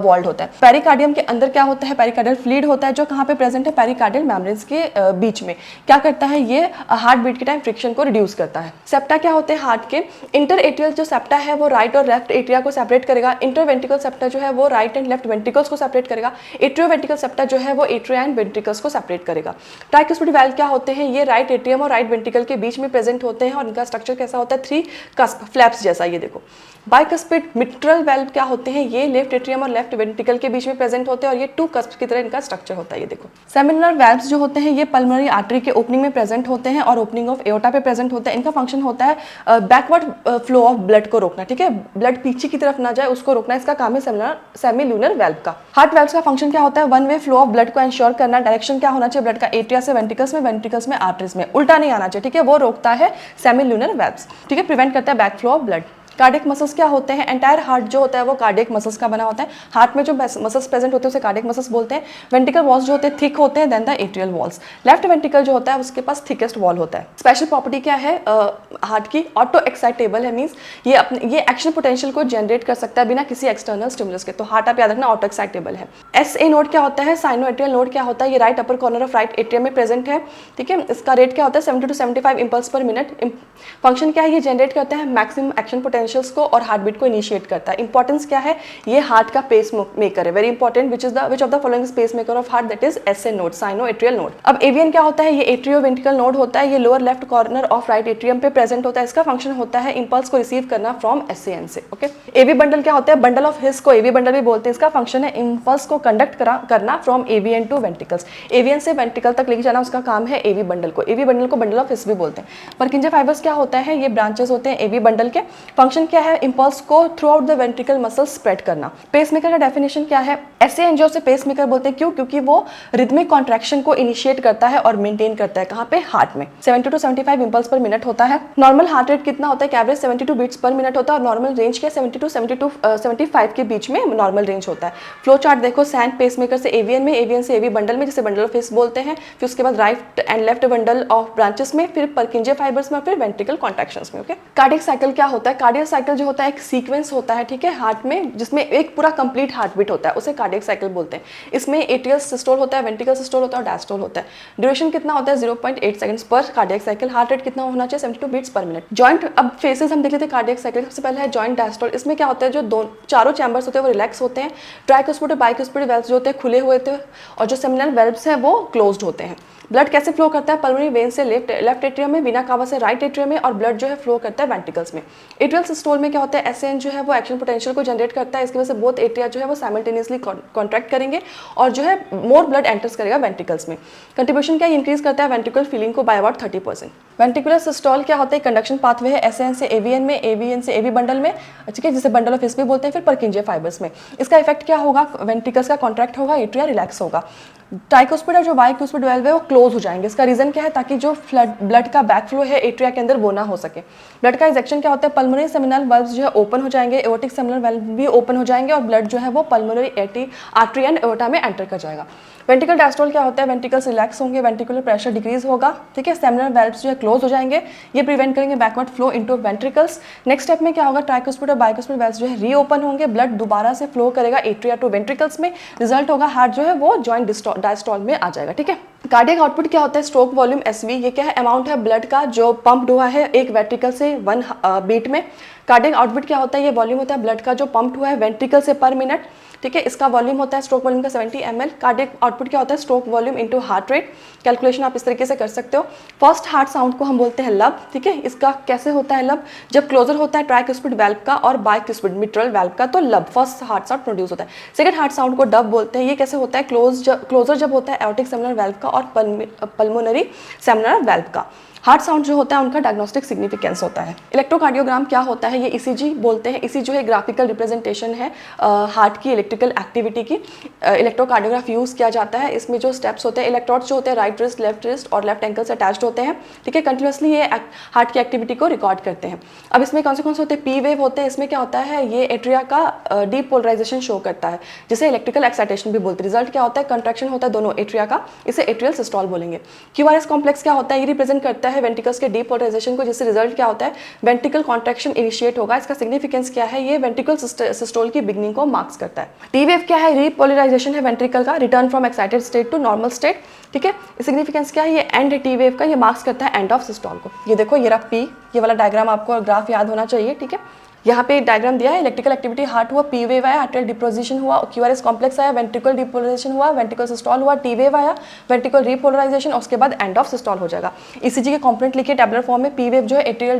वॉल्ड होता है। पेरिकार्डियम के अंदर क्या होता है, पेरिकार्डियल फ्लूइड होता है, जो कहाँ पे प्रेजेंट है, पेरिकार्डियल मेम्ब्रेन्स के बीच में। क्या करता है, ये हार्ट बीट के टाइम फ्रिक्शन को रिड्यूस करता है। सेप्टा क्या होते हैं हार्ट के, इंटर एट्रियल जो सेप्टा है वो राइट और लेफ्ट एट्रिया को सेपरेट करेगा। इंटर वेंट्रिकल सेप्टा जो है वो राइट एंड लेफ्ट वेंट्रिकल्स को सेपरेट करेगा। एट्रियो वेंट्रिकल सेप्टा जो है वो एट्रिया एंड वेंट्रिकल्स को सेपरेट करेगा। ट्राइकुस्पिड वाल्व क्या होते हैं, ये राइट एट्रियम और राइट वेंट्रिकल के बीच में प्रेजेंट होते हैं, और इनका स्ट्रक्चर कैसा होता है, 3 कस्प फ्लैप्स जैसा, ये देखो। बाइकस्पिड मिट्रल वाल्व क्या होते हैं, ये लेफ्ट एट्रियम और लेफ्ट वेंट्रिकल के बीच में प्रेजेंट होते हैं, और ये 2 कस्प की तरह इनका स्ट्रक्चर होता है, ये देखो। सेमिनल वाल्व्स जो होते हैं ये पल्मोनरी आर्टरी के ओपनिंग में प्रेजेंट होते हैं और ओपनिंग ऑफ एओर्टा पे प्रेजेंट होते हैं। इनका फंक्शन होता है बैकवर्ड फ्लो ऑफ ब्लड को रोकना, ठीक है, ब्लड पीछे की तरफ ना जाए उसको रोकना, इसका काम है सेमिल्यूनर वाल्व का। हार्ट वाल्व्स का फंक्शन क्या होता है, 1 वे फ्लो ऑफ ब्लड को इंश्योर करना। डायरेक्शन क्या होना चाहिए ब्लड का, एट्रिया से वेंट्रिकल्स में आर्टरीज में, उल्टा नहीं आना चाहिए, ठीक है, वो रोकता है सेमिल्यूनर वाल्व्स, ठीक है, प्रिवेंट करता है back flow of blood. Cardiac muscles क्या होते हैं, एंटायर हार्ट जो होता है वो कार्डियक मसल्स का बना होता है। हार्ट में जो मसल्स प्रेजेंट होते हैं उसे कार्डियक मसल्स बोलते हैं। वेंट्रिकल वॉल्स जो होते हैं थिक होते हैं then the atrial walls. Left ventricle जो होता है उसके पास थिकेस्ट वॉल होता है। स्पेशल प्रॉपर्टी क्या है हार्ट की, ऑटो एक्साइटेबल है, मींस ये एक्शन पोटेंशियल को जनरेट कर सकता है बिना किसी एक्सटर्नल स्टिमुलस के। तो हार्ट आप याद रखना ऑटो एक्साइटेबल है। SA नोड क्या होता है, साइनो एट्रियल नोड क्या होता है, ये right upper corner of right atrium में प्रेजेंट है, ठीक है। इसका रेट क्या होता है 70 to 75 इम्पल्स पर मिनट। फंक्शन क्या है, ये जनरेट करता है मैक्सिमम एक्शन पोटेंशियल्स को और हार्ट बीट को इनिशिएट करता है। इंपॉर्टेंस क्या है, ये हार्ट का पेस मेकर है, very important. Which of the following pacemaker of heart, that is SA node, sino atrial node. अब AVN क्या होता है, ये एट्रियोवेंट्रिकल नोड होता है, ये lower left corner of right atrium पे प्रेजेंट होता है। इसका फंक्शन होता है इंपल्स को रिसीव करना फ्रॉम SAN से, ओके। AV बंडल क्या होता है, बंडल ऑफ हिस को AV बंडल भी बोलते हैं। इसका फंक्शन है इंपल्स को कंडक्ट करना from AVN to ventricles. AVN से वेंट्रिकल तक लेके जाना उसका काम है AV बंडल को। AV बंडल को बंडल ऑफ हिस भी बोलते हैं। परकिंजे फाइबर्स क्या होता है, ये ब्रांचेस होते हैं AV बंडल के। फंक्शन क्या है, इंपल्स को through out the ventricle muscle spread करना। पेसमेकर का डेफिनेशन क्या है, ऐसे एंजियो से पेसमेकर बोलते हैं, क्यों, क्योंकि वो रिदमिक कॉन्ट्रैक्शन को इनिशिएट करता है और मेंटेन करता है। कहाँ पे, हार्ट में। 70 to 75 इम्पल्स पर मिनट होता है। नॉर्मल हार्ट रेट कितना होता है, एवरेज 72 बीट्स पर मिनट होता है और नॉर्मल रेंज क्या 70 to 75 के बीच में नॉर्मल रेंज होता है। फ्लो चार्ट देखो, सैंड पेसमेकर से AVN में, AVN से AV बंडल में, जिसे बंडल ऑफ हिस बोलते हैं, फिर उसके बाद right and left bundle of branches में, फिर परकिंजे फाइबर्स में, फिर वेंट्रिकल कॉन्ट्रैक्शंस में, ओके। कार्डियक साइकिल क्या होता है, कार्डियक साइकिल जो होता है एक सीक्वेंस होता है, ठीक है, हार्ट में, जिसमें एक पूरा कंप्लीट हार्ट बीट होता है, उसे कार्डियक साइकिल बोलते हैं। इसमें एट्रियल सिस्टोल होता है, वेंट्रिकल सिस्टोल होता है और डायस्टोल होता है। ड्यूरेशन कितना होता है 0.8 सेकंड्स पर कार्डियक साइकिल। हार्ट रेट कितना होना चाहिए 72 बीट्स पर मिनट। जॉइंट, अब फेसेस हम देख लेते हैं कार्डियक साइकिल। सबसे पहले है जॉइंट डायस्टोल। इसमें क्या होता है, जो चारों चैम्बर्स होते हैं वो रिलैक्स होते हैं। ट्राइकुस्पिड और बाइकुस्पिड वेल्व्स जो होते हैं खुले हुए थे और जो सेमिनल वेल्व्स हैं वो क्लोज्ड होते हैं। ब्लड कैसे फ्लो करता है, पल्मोनरी वेन से लेफ्ट एट्रियम में, वीना कावा से राइट एट्रियम में, और ब्लड जो है फ्लो करता है वेंट्रिकल्स में। एट्रियल सिस्टोल में क्या होता है, SAN जो है वो एक्शन पोटेंशियल को जनरेट करता है। इसकी वजह से बोथ एट्रिया जो है वो साइमल्टेनियसली कॉन्ट्रैक्ट करेंगे और जो है मोर ब्लड एंटर्स करेगा वेंट्रिकल्स में। कंट्रीब्यूशन क्या इंक्रीज करता है वेंट्रिकल फीलिंग को बाय अबाउट 30%। वेंट्रिकुलर सिस्टोल क्या होता है, कंडक्शन पाथवे है SAN से AVN में, AVN से AV बंडल में, ठीक है, जिसे बंडल ऑफ हिस भी बोलते हैं, फिर परकिंजे फाइबर्स में। इसका इफेक्ट क्या होगा, वेंट्रिकल्स का कॉन्ट्रैक्ट होगा, एट्रिया रिलैक्स होगा। ट्राइकुस्पिड और जो बाइकुस्पिड वेल्व है वो क्लोज हो जाएंगे। इसका रीजन क्या है, ताकि जो ब्लड का बैकफ्लो है एट्रिया के अंदर वो ना हो सके। ब्लड का इंजेक्शन क्या होता है, पल्मोनरी सेमिनल वेल्व्स जो है ओपन हो जाएंगे, एओर्टिक सेमिनल वेल्व भी ओपन हो जाएंगे और ब्लड जो है वो पल्मोनरी आर्टरी एंड एओर्टा में एंटर कर जाएगा। वेंट्रिकल डायस्टोल क्या होता है, वेंट्रिकल्स रिलैक्स होंगे, वेंट्रिकुलर प्रेशर डिक्रीज होगा, ठीक है, सेमिनल वेल्व्स जो है क्लोज हो जाएंगे, ये प्रिवेंट करेंगे backward flow into ventricles. Next step में क्या होगा, ट्राइकुस्पिड और बाइकुस्पिड वेल्व्स जो है रीओपन होंगे, ब्लड दोबारा से फ्लो करेगा एट्रिया टू वेंट्रिकल्स में, रिजल्ट होगा हार्ट जो है वो जॉइंट डायस्टोल में आ जाएगा, ठीक है। कार्डियक आउटपुट क्या होता है, स्ट्रोक वॉल्यूम SV, ये क्या है, अमाउंट है ब्लड का जो पंप्ड हुआ है एक वेंट्रिकल से 1 बीट में। कार्डियक आउटपुट क्या होता है, ये वॉल्यूम होता है ब्लड का जो पंप्ड हुआ है वेंट्रिकल से पर मिनट, ठीक है। इसका वॉल्यूम होता है स्ट्रोक वॉल्यूम का 70 ml। कार्डियक आउटपुट क्या होता है, stroke volume into heart rate. Calculation आप इस तरीके से कर सकते हो। फर्स्ट हार्ट साउंड को हम बोलते हैं लब, ठीक है। इसका कैसे होता है लब, जब क्लोजर होता है ट्राइकुस्पिड वेल्व का और बाइकुस्पिड मिट्रल वेल्व का तो लब फर्स्ट हार्ट साउंड प्रोड्यूस होता है। सेकंड हार्ट साउंड को डब बोलते हैं। ये कैसे होता है, क्लोजर जब होता है एओर्टिक सेमिनल वेल्व का और पल्मोनरी सेमिनल वेल्व का। हार्ट साउंड जो होता है उनका डायग्नोस्टिक सिग्निफिकेंस होता है। इलेक्ट्रोकार्डियोग्राम क्या होता है, ये ECG बोलते हैं। ECG जो है ग्राफिकल रिप्रेजेंटेशन है हार्ट की इलेक्ट्रिकल एक्टिविटी की। इलेक्ट्रोकार्डियोग्राफ यूज़ किया जाता है। इसमें जो स्टेप्स होते हैं, इलेक्ट्रोड्स जो होते हैं राइट रिस्ट और लेफ्ट एंकल से अटैच्ड होते हैं, ठीक है। कंटिन्यूसली ये हार्ट की एक्टिविटी को रिकॉर्ड करते हैं। अब इसमें कौन से होते हैं, P वेव होते हैं। इसमें क्या होता है, ये एट्रिया का डीपोलराइजेशन शो करता है, जिसे इलेक्ट्रिकल एक्साइटेशन भी बोलते हैं। रिजल्ट क्या होता है, कंट्रैक्शन होता है दोनों एट्रिया का, इसे एट्रियल सिस्टोल बोलेंगे। QRS कॉम्प्लेक्स क्या होता है, ये रिप्रेजेंट करता है वेंट्रिकल्स के डीपोलराइजेशन को, जिससे रिजल्ट क्या होता है, वेंट्रिकल कॉन्ट्रैक्शन इनिशिएट होगा। इसका सिग्निफिकेंस क्या है, ये वेंट्रिकल सिस्टोल की बिगनिंग को मार्क्स करता है। T वेव क्या है, रीपोलराइजेशन है वेंट्रिकल का, return from excited state to normal state, ठीक है। सिग्निफिकेंस क्या है, ये एंड T वेव का, ये मार्क्स करता है एंड ऑफ सिस्टोल को। ये देखो ये रहा P, ये वाला डायग्राम आपको ग्राफ याद होना चाहिए, ठीक है। यहाँ पे डायग्राम दिया है, इलेक्ट्रिकल एक्टिविटी हार्ट हुआ, P वेव आया, आर्टेरियल डिपोलाइजेशन हुआ, QRS कॉम्प्लेक्स आया, वेंट्रिकल डिपोलाइजेशन हुआ, वेंट्रिकल सिस्टोल हुआ, T वेव आया, वेंट्रिकल रिपोलराइजेशन, उसके बाद एंड ऑफ सिस्टोल हो जाएगा। ECG के कंपोनेंट लिखिए टेबुलर फॉर्म में। P वेव जो है एट्रियल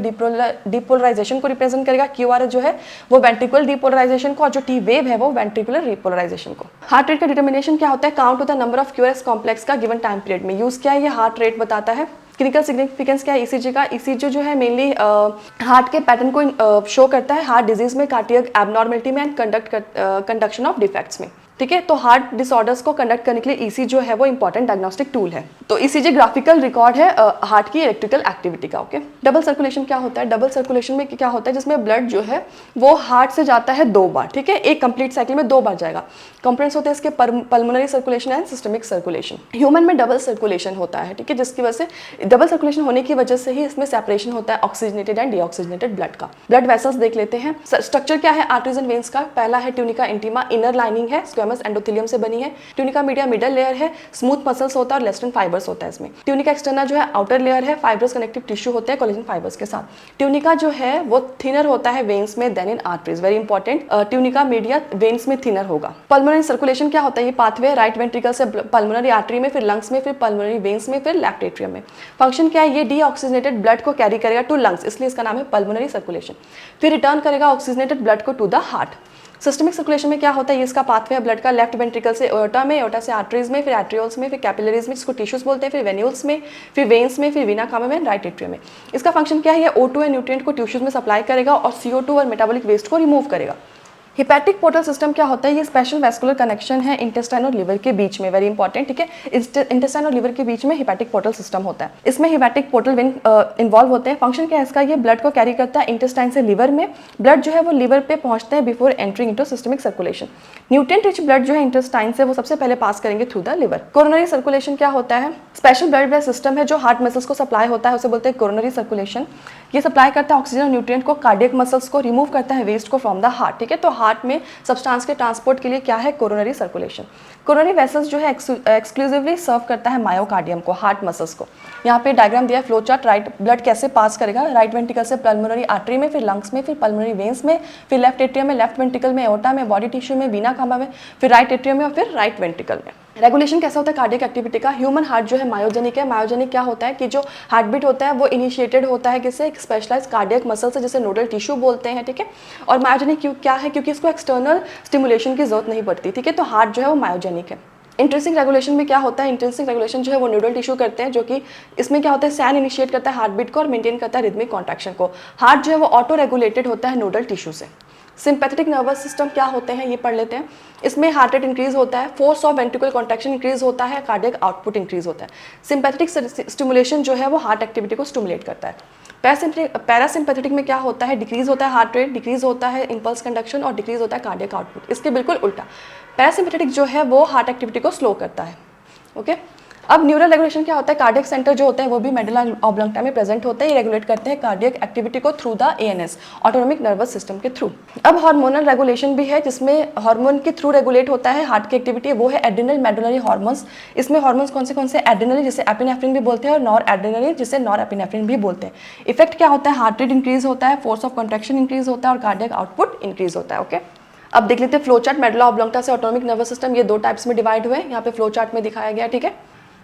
डिपोलराइजेशन को रिप्रेजेंट करेगा, QRS जो है वो वेंट्रिकल डिपोलराइजेशन को, और जो T वेव है वो वेंट्रिकुलर रिपोलराइजेशन को। हार्ट रेट का डिटर्मिनेशन क्या होता है, काउंट होता है नंबर ऑफ QRS कॉम्प्लेक्स का गिवन टाइम पीरियड में। यूज क्या है, ये हार्ट रेट बताता है। क्लिनिकल सिग्निफिकेंस क्या है ECG का, ECG जो है मेनली हार्ट के पैटर्न को शो करता है हार्ट डिजीज में, कार्डियक एबनॉर्मलिटी में एंड कंडक्शन ऑफ डिफेक्ट्स में। ठीक है। तो हार्ट डिसऑर्डर्स को कंडक्ट करने के लिए ईसी जो है वो इंपॉर्टेंट डायग्नोस्टिक टूल है। तो ईसीजी ग्राफिकल रिकॉर्ड है हार्ट की इलेक्ट्रिकल एक्टिविटी का। ओके, डबल सर्कुलेशन क्या होता है? डबल सर्कुलेशन में क्या होता है, जिसमें ब्लड जो है वो हार्ट से जाता है 2 बार, ठीक है, एक कंप्लीट साइकिल में 2 बार जाएगा। कंपोनेंट्स होते हैं इसके pulmonary circulation and systemic circulation. Human में डबल सर्कुलेशन होता है, ठीक है, जिसकी वजह से डबल सर्कुलेशन होने की वजह से ही इसमें सेपरेशन होता है ऑक्सीजनेटेड एंड डीऑक्सीजनेटेड ब्लड का। ब्लड वेसल्स देख लेते हैं। स्ट्रक्चर क्या है आर्टरीज एंड वेन्स का? पहला है ट्यूनिका इंटीमा, इनर लाइनिंग है, स्क्वेमस एंडोथेलियम से बनी है। ट्यूनिका मीडिया मिडल लेयर है, स्मूथ मसल्स होता है और इलास्टिन फाइबर्स होता है इसमें। ट्यूनिका एक्सटर्ना जो है आउटर लेयर है, फाइबर्स कनेक्टिव टिश्यू होते हैं कोलेजन फाइबर्स के साथ। ट्यूनिका जो है वो थिनर होता है वेन्स में than in arteries, very important. Tunica media veins में थिनर होगा। पल्मोनरी सर्कुलेशन क्या होता है? ये पाथवे राइट वेंट्रिकल से पल्मोनरी आर्टरी में, फिर लंग्स में, फिर पल्मोनरी वेन्स में, फिर लेफ्ट एट्रियम में। फंक्शन क्या है? ये डीऑक्सीजनेटेड ब्लड को कैरी करेगा टू लंग्स, इसलिए इसका नाम है पल्मोनरी सर्कुलेशन। फिर रिटर्न करेगा ऑक्सीजनेटेड ब्लड को to the heart. Systemic circulation में क्या होता है? ये इसका पाथवे है ब्लड का लेफ्ट वेंट्रिकल से एओर्टा में, एओर्टा से आर्टरीज में, फिर आर्ट्रियोल्स में, फिर कैपिलरीज में, जिसको टिश्यूज बोलते हैं, फिर वेन्यूल्स में, फिर वेन्स में, फिर वीना कावा में, राइट एट्रियम में। इसका फंक्शन क्या है? ये O2 एंड न्यूट्रिएंट को टिश्यूज में सप्लाई करेगा और CO2 और मेटाबॉलिक वेस्ट को रिमूव करेगा। हिपैटिक पोर्टल सिस्टम क्या होता है? ये स्पेशल वैस्कुलर कनेक्शन है इंटेस्टाइन और लिवर के बीच में, वेरी इंपॉर्टेंट, ठीक है। इंटेस्टाइन और लिवर के बीच में हिपैटिक पोर्टल सिस्टम होता है। इसमें हिपैटिक पोर्टल वेन इन्वॉल्व होते हैं। फंक्शन क्या है इसका? ये ब्लड को कैरी करता है इंटेस्टाइन से लिवर में। ब्लड जो है वो लिवर पे पहुंचते हैं before entering into systemic circulation. Nutrient rich blood जो है इंटेस्टाइन से वो सबसे पहले पास करेंगे through the liver. Coronary circulation क्या होता है? स्पेशल ब्लड सिस्टम है जो हार्ट मसल्स को सप्लाई होता है, उसे बोलते हैं कोरोनरी सर्कुलेशन। ये सप्लाई करता है ऑक्सीजन और न्यूट्रिएंट को कार्डियक मसल्स को, रिमूव करता है वेस्ट को फ्रॉम द हार्ट, ठीक है। तो हार्ट में सब्सटेंस के ट्रांसपोर्ट के लिए क्या है? Coronary circulation. कोरोनरी वेसल्स जो है एक्सक्लूसिवली सर्व करता है मायोकार्डियम को, हार्ट मसल्स को। यहाँ पे डायग्राम दिया है फ्लो चार्ट। राइट ब्लड कैसे पास करेगा? राइट वेंट्रिकल से पल्मोनरी आर्टरी में, फिर लंग्स में, फिर पल्मोनरी वेन्स में, फिर लेफ्ट एट्रियम में, लेफ्ट वेंट्रिकल में, एओर्टा में, बॉडी टिश्यू में, वीना कावा में, फिर राइट एट्रियम में और फिर राइट वेंट्रिकल में। रेगुलेशन कैसा होता है कार्डियक एक्टिविटी का? ह्यूमन हार्ट जो है मायोजेनिक है। मायोजेनिक क्या होता है कि जो हार्ट बीट होता है वो इनिशिएटेड होता है किससे? एक स्पेशलाइज कार्डियक मसल से, जिसे नोडल टिश्यू बोलते हैं, ठीक है। और मायोजेनिक क्या है? क्योंकि इसको एक्सटर्नल स्टिमुलेशन की जरूरत नहीं पड़ती, ठीक है। तो हार्ट जो है वो मायोजेनिक है। इंट्रिंसिक रेगुलेशन में क्या होता है? इंट्रिंसिक रेगुलेशन जो है वो नोडल टिश्यू करते हैं, जो कि इसमें क्या होता है? सैन इनिशिएट करता है हार्ट बीट को और मेंटेन करता है रिदमिक कॉन्ट्रैक्शन को। हार्ट जो है वो ऑटो रेगुलेटेड होता है नोडल टिश्यू से। सिंपैथेटिक नर्वस सिस्टम क्या होते हैं ये पढ़ लेते हैं। इसमें हार्ट रेट इंक्रीज होता है, force of ventricular contraction increase होता है, कार्डियक आउटपुट इंक्रीज होता है। सिंपैथेटिक स्टिमुलेशन जो है वो हार्ट एक्टिविटी को स्टिमुलेट करता है। पैरासिम्पैथेटिक में क्या होता है? डिक्रीज होता है हार्ट रेट, डिक्रीज होता है इंपल्स कंडक्शन और डिक्रीज होता है कार्डियक आउटपुट। इसके बिल्कुल उल्टा, पैरासिम्पैथेटिक जो है वो हार्ट एक्टिविटी को स्लो करता है। ओके, अब न्यूरल रेगुलेशन क्या होता है? कार्डियक सेंटर जो होते हैं वो भी मेडुला ऑब्लांगटा में प्रेजेंट होते हैं। ये रेगुलेट करते हैं कार्डियक एक्टिविटी को through the ANS, autonomic nervous system के थ्रू। अब हार्मोनल रेगुलेशन भी है, जिसमें हार्मोन के थ्रू रेगुलेट होता है हार्ट की एक्टिविटी, वो है एड्रिनल मेडुलरी हार्मोन्स। इसमें हार्मोन्स कौन से? एड्रिनल जिसे एपिनेफ्रिन भी बोलते हैं और नॉर एड्रिनल जिसे नॉर एपिनेफ्रिन भी बोलते हैं। इफेक्ट क्या होता है? हार्ट रेट इंक्रीज होता है, फोर्स ऑफ कॉन्ट्रैक्शन इंक्रीज होता है और कार्डियक आउटपुट इंक्रीज होता है। ओके, अब देख लेते हैं फ्लो चार्ट। मेडुला ऑब्लांगटा से ऑटोनोमिक नर्वस सिस्टम, ये 2 टाइप्स में डिवाइड हुए, यहाँ पे फ्लो चार्ट में दिखाया गया, ठीक है।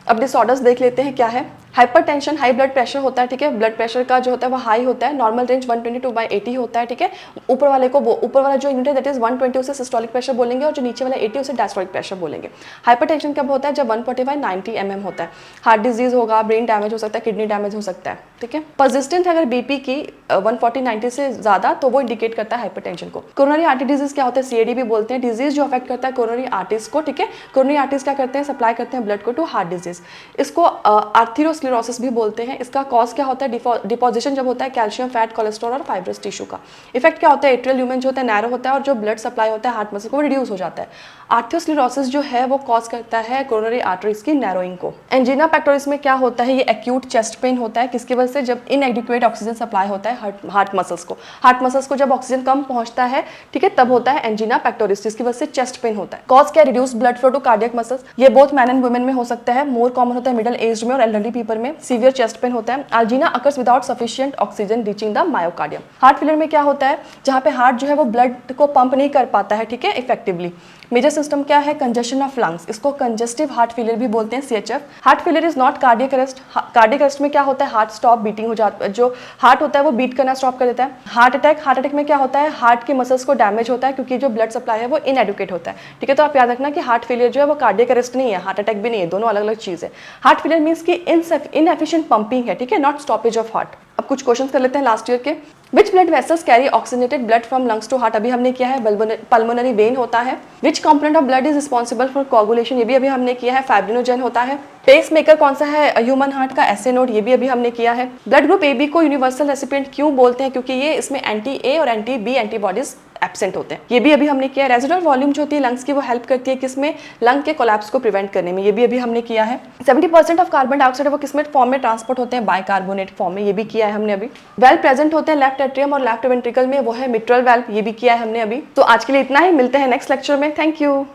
अब डिसऑर्डर्स देख लेते हैं क्या है। हाइपरटेंशन, हाई ब्लड प्रेशर होता है, ठीक है। ब्लड प्रेशर का जो होता है वो हाई होता है, नॉर्मल रेंज 122/80 होता है, ठीक है। ऊपर वाला जो यूनिट है दैट इज 120 उसे सिस्टोलिक प्रेशर बोलेंगे और जो नीचे वाला 80 उसे डायस्टोलिक प्रेशर बोलेंगे। हाइपरटेंशन कब होता है? जब 140/90 mm होता है। हार्ट डिजीज होगा, ब्रेन डैमेज हो सकता है, किडनी डैमेज हो सकता है, ठीक है। परसिस्टेंट अगर बीपी की 140/90 से ज्यादा तो वो इंडिकेट करता है हाइपरटेंशन को। कोरोनरी आर्टरी डिजीज क्या होता है? CAD भी बोलते हैं, डिजीज जो अफेक्ट करता है कोरोनरी आर्टरीज को, ठीक है। कोरोनरी आर्टरीज क्या करते हैं? सप्लाई करते हैं ब्लड को टू हार्ट डिजीज। इसको आर्थेरोस्क्लेरोसिस भी बोलते हैं। इसका कॉज क्या होता है? डिपोजिशन जब होता है कैल्शियम, फैट, कोलेस्ट्रॉल और फाइब्रस टिश्यू का। इफेक्ट क्या होता है? एट्रियल ल्यूमेन जो होता है नैरो होता है और जो ब्लड सप्लाई होता है हार्ट मसल को रिड्यूस हो जाता है। आर्थेरोस्क्लेरोसिस जो है वो कॉज करता है कोरोनरी आर्टरीज की नैरोइंग को। एंजीना पेक्टोरिस में क्या होता है? ये एक्यूट चेस्ट पेन होता है, किसकी वजह से? जब इनएडिक्वेट ऑक्सीजन सप्लाई होता है हार्ट मसल्स को। हार्ट मसल्स को जब ऑक्सीजन कम पहुंचता है, ठीक है, तब होता है एंजीना पेक्टोरिस, जिसकी वजह से चेस्ट पेन होता है। कॉज क्या? Reduce blood flow to cardiac muscles. ये बोथ मैन एंड वुमेन में हो सकता है, मोर कॉमन होता है मिडिल एज में और एल्डरली पीपल में। सीवियर चेस्ट पेन होता है। Angina occurs without sufficient oxygen reaching the myocardium. Heart failure में क्या होता है? जहां पे हार्ट जो है वो ब्लड को पंप नहीं कर पाता है, ठीक है, इफेक्टिवली। मेजर सिस्टम क्या है? कंजेशन ऑफ लंग्स, इसको कंजेस्टिव हार्ट फेलियर भी बोलते हैं, CHF। Heart failure is not cardiac arrest. Cardiac arrest में क्या होता है? हार्ट स्टॉप बीटिंग हो जाता है, जो हार्ट होता है वो बीट करना स्टॉप कर देता है। हार्ट अटैक में क्या होता है? हार्ट के मसल्स को डैमेज होता है क्योंकि जो ब्लड सप्लाई है वो इनएडुकेट होता है, ठीक है। तो आप याद रखना कि हार्ट फेलियर जो है वो कार्डियक अरेस्ट नहीं है, हार्ट अटैक भी नहीं है, दोनों अलग अलग चीज है। हार्ट फेलियर मीन्स की इनएफिशिएंट पंपिंग है, ठीक है, नॉट स्टॉपेज ऑफ हार्ट। अब कुछ क्वेश्चंस कर लेते हैं लास्ट ईयर के। Which blood vessels carry oxygenated blood from lungs to heart, अभी हमने किया है पल्मोनरी वेन होता है। Which component of blood is responsible for coagulation, ये भी अभी हमने किया है, फाइब्रिनोजन होता है। पेस मेकर कौन सा है ह्यूमन हार्ट का, एसए नोड, ये भी अभी हमने किया है। ब्लड ग्रुप ए बी को यूनिवर्सल रेसिपिएंट क्यों बोलते हैं, क्योंकि ये इसमें एंटी ए और एंटी बी एंटीबॉडीज एब्सेंट होते हैं, ये भी अभी हमने किया है। रेजिडुअल वॉल्यूम जो होती है लंग्स की वो हेल्प करती है किसमें, लंग के कोलैप्स को प्रिवेंट करने में, ये भी अभी हमने किया है। 70% ऑफ कार्बन डाइऑक्साइड वो किसमें फॉर्म में ट्रांसपोर्ट होते हैं, बाइकार्बोनेट फॉर्म में, ये भी किया है हमने अभी। वेल्व प्रेजेंट होते हैं लेफ्ट एट्रियम और लेफ्ट वेंट्रिकल में, वो है मिट्रल वेल्व, ये भी किया है हमने अभी। तो आज के लिए इतना ही, मिलते हैं नेक्स्ट लेक्चर में। Thank you.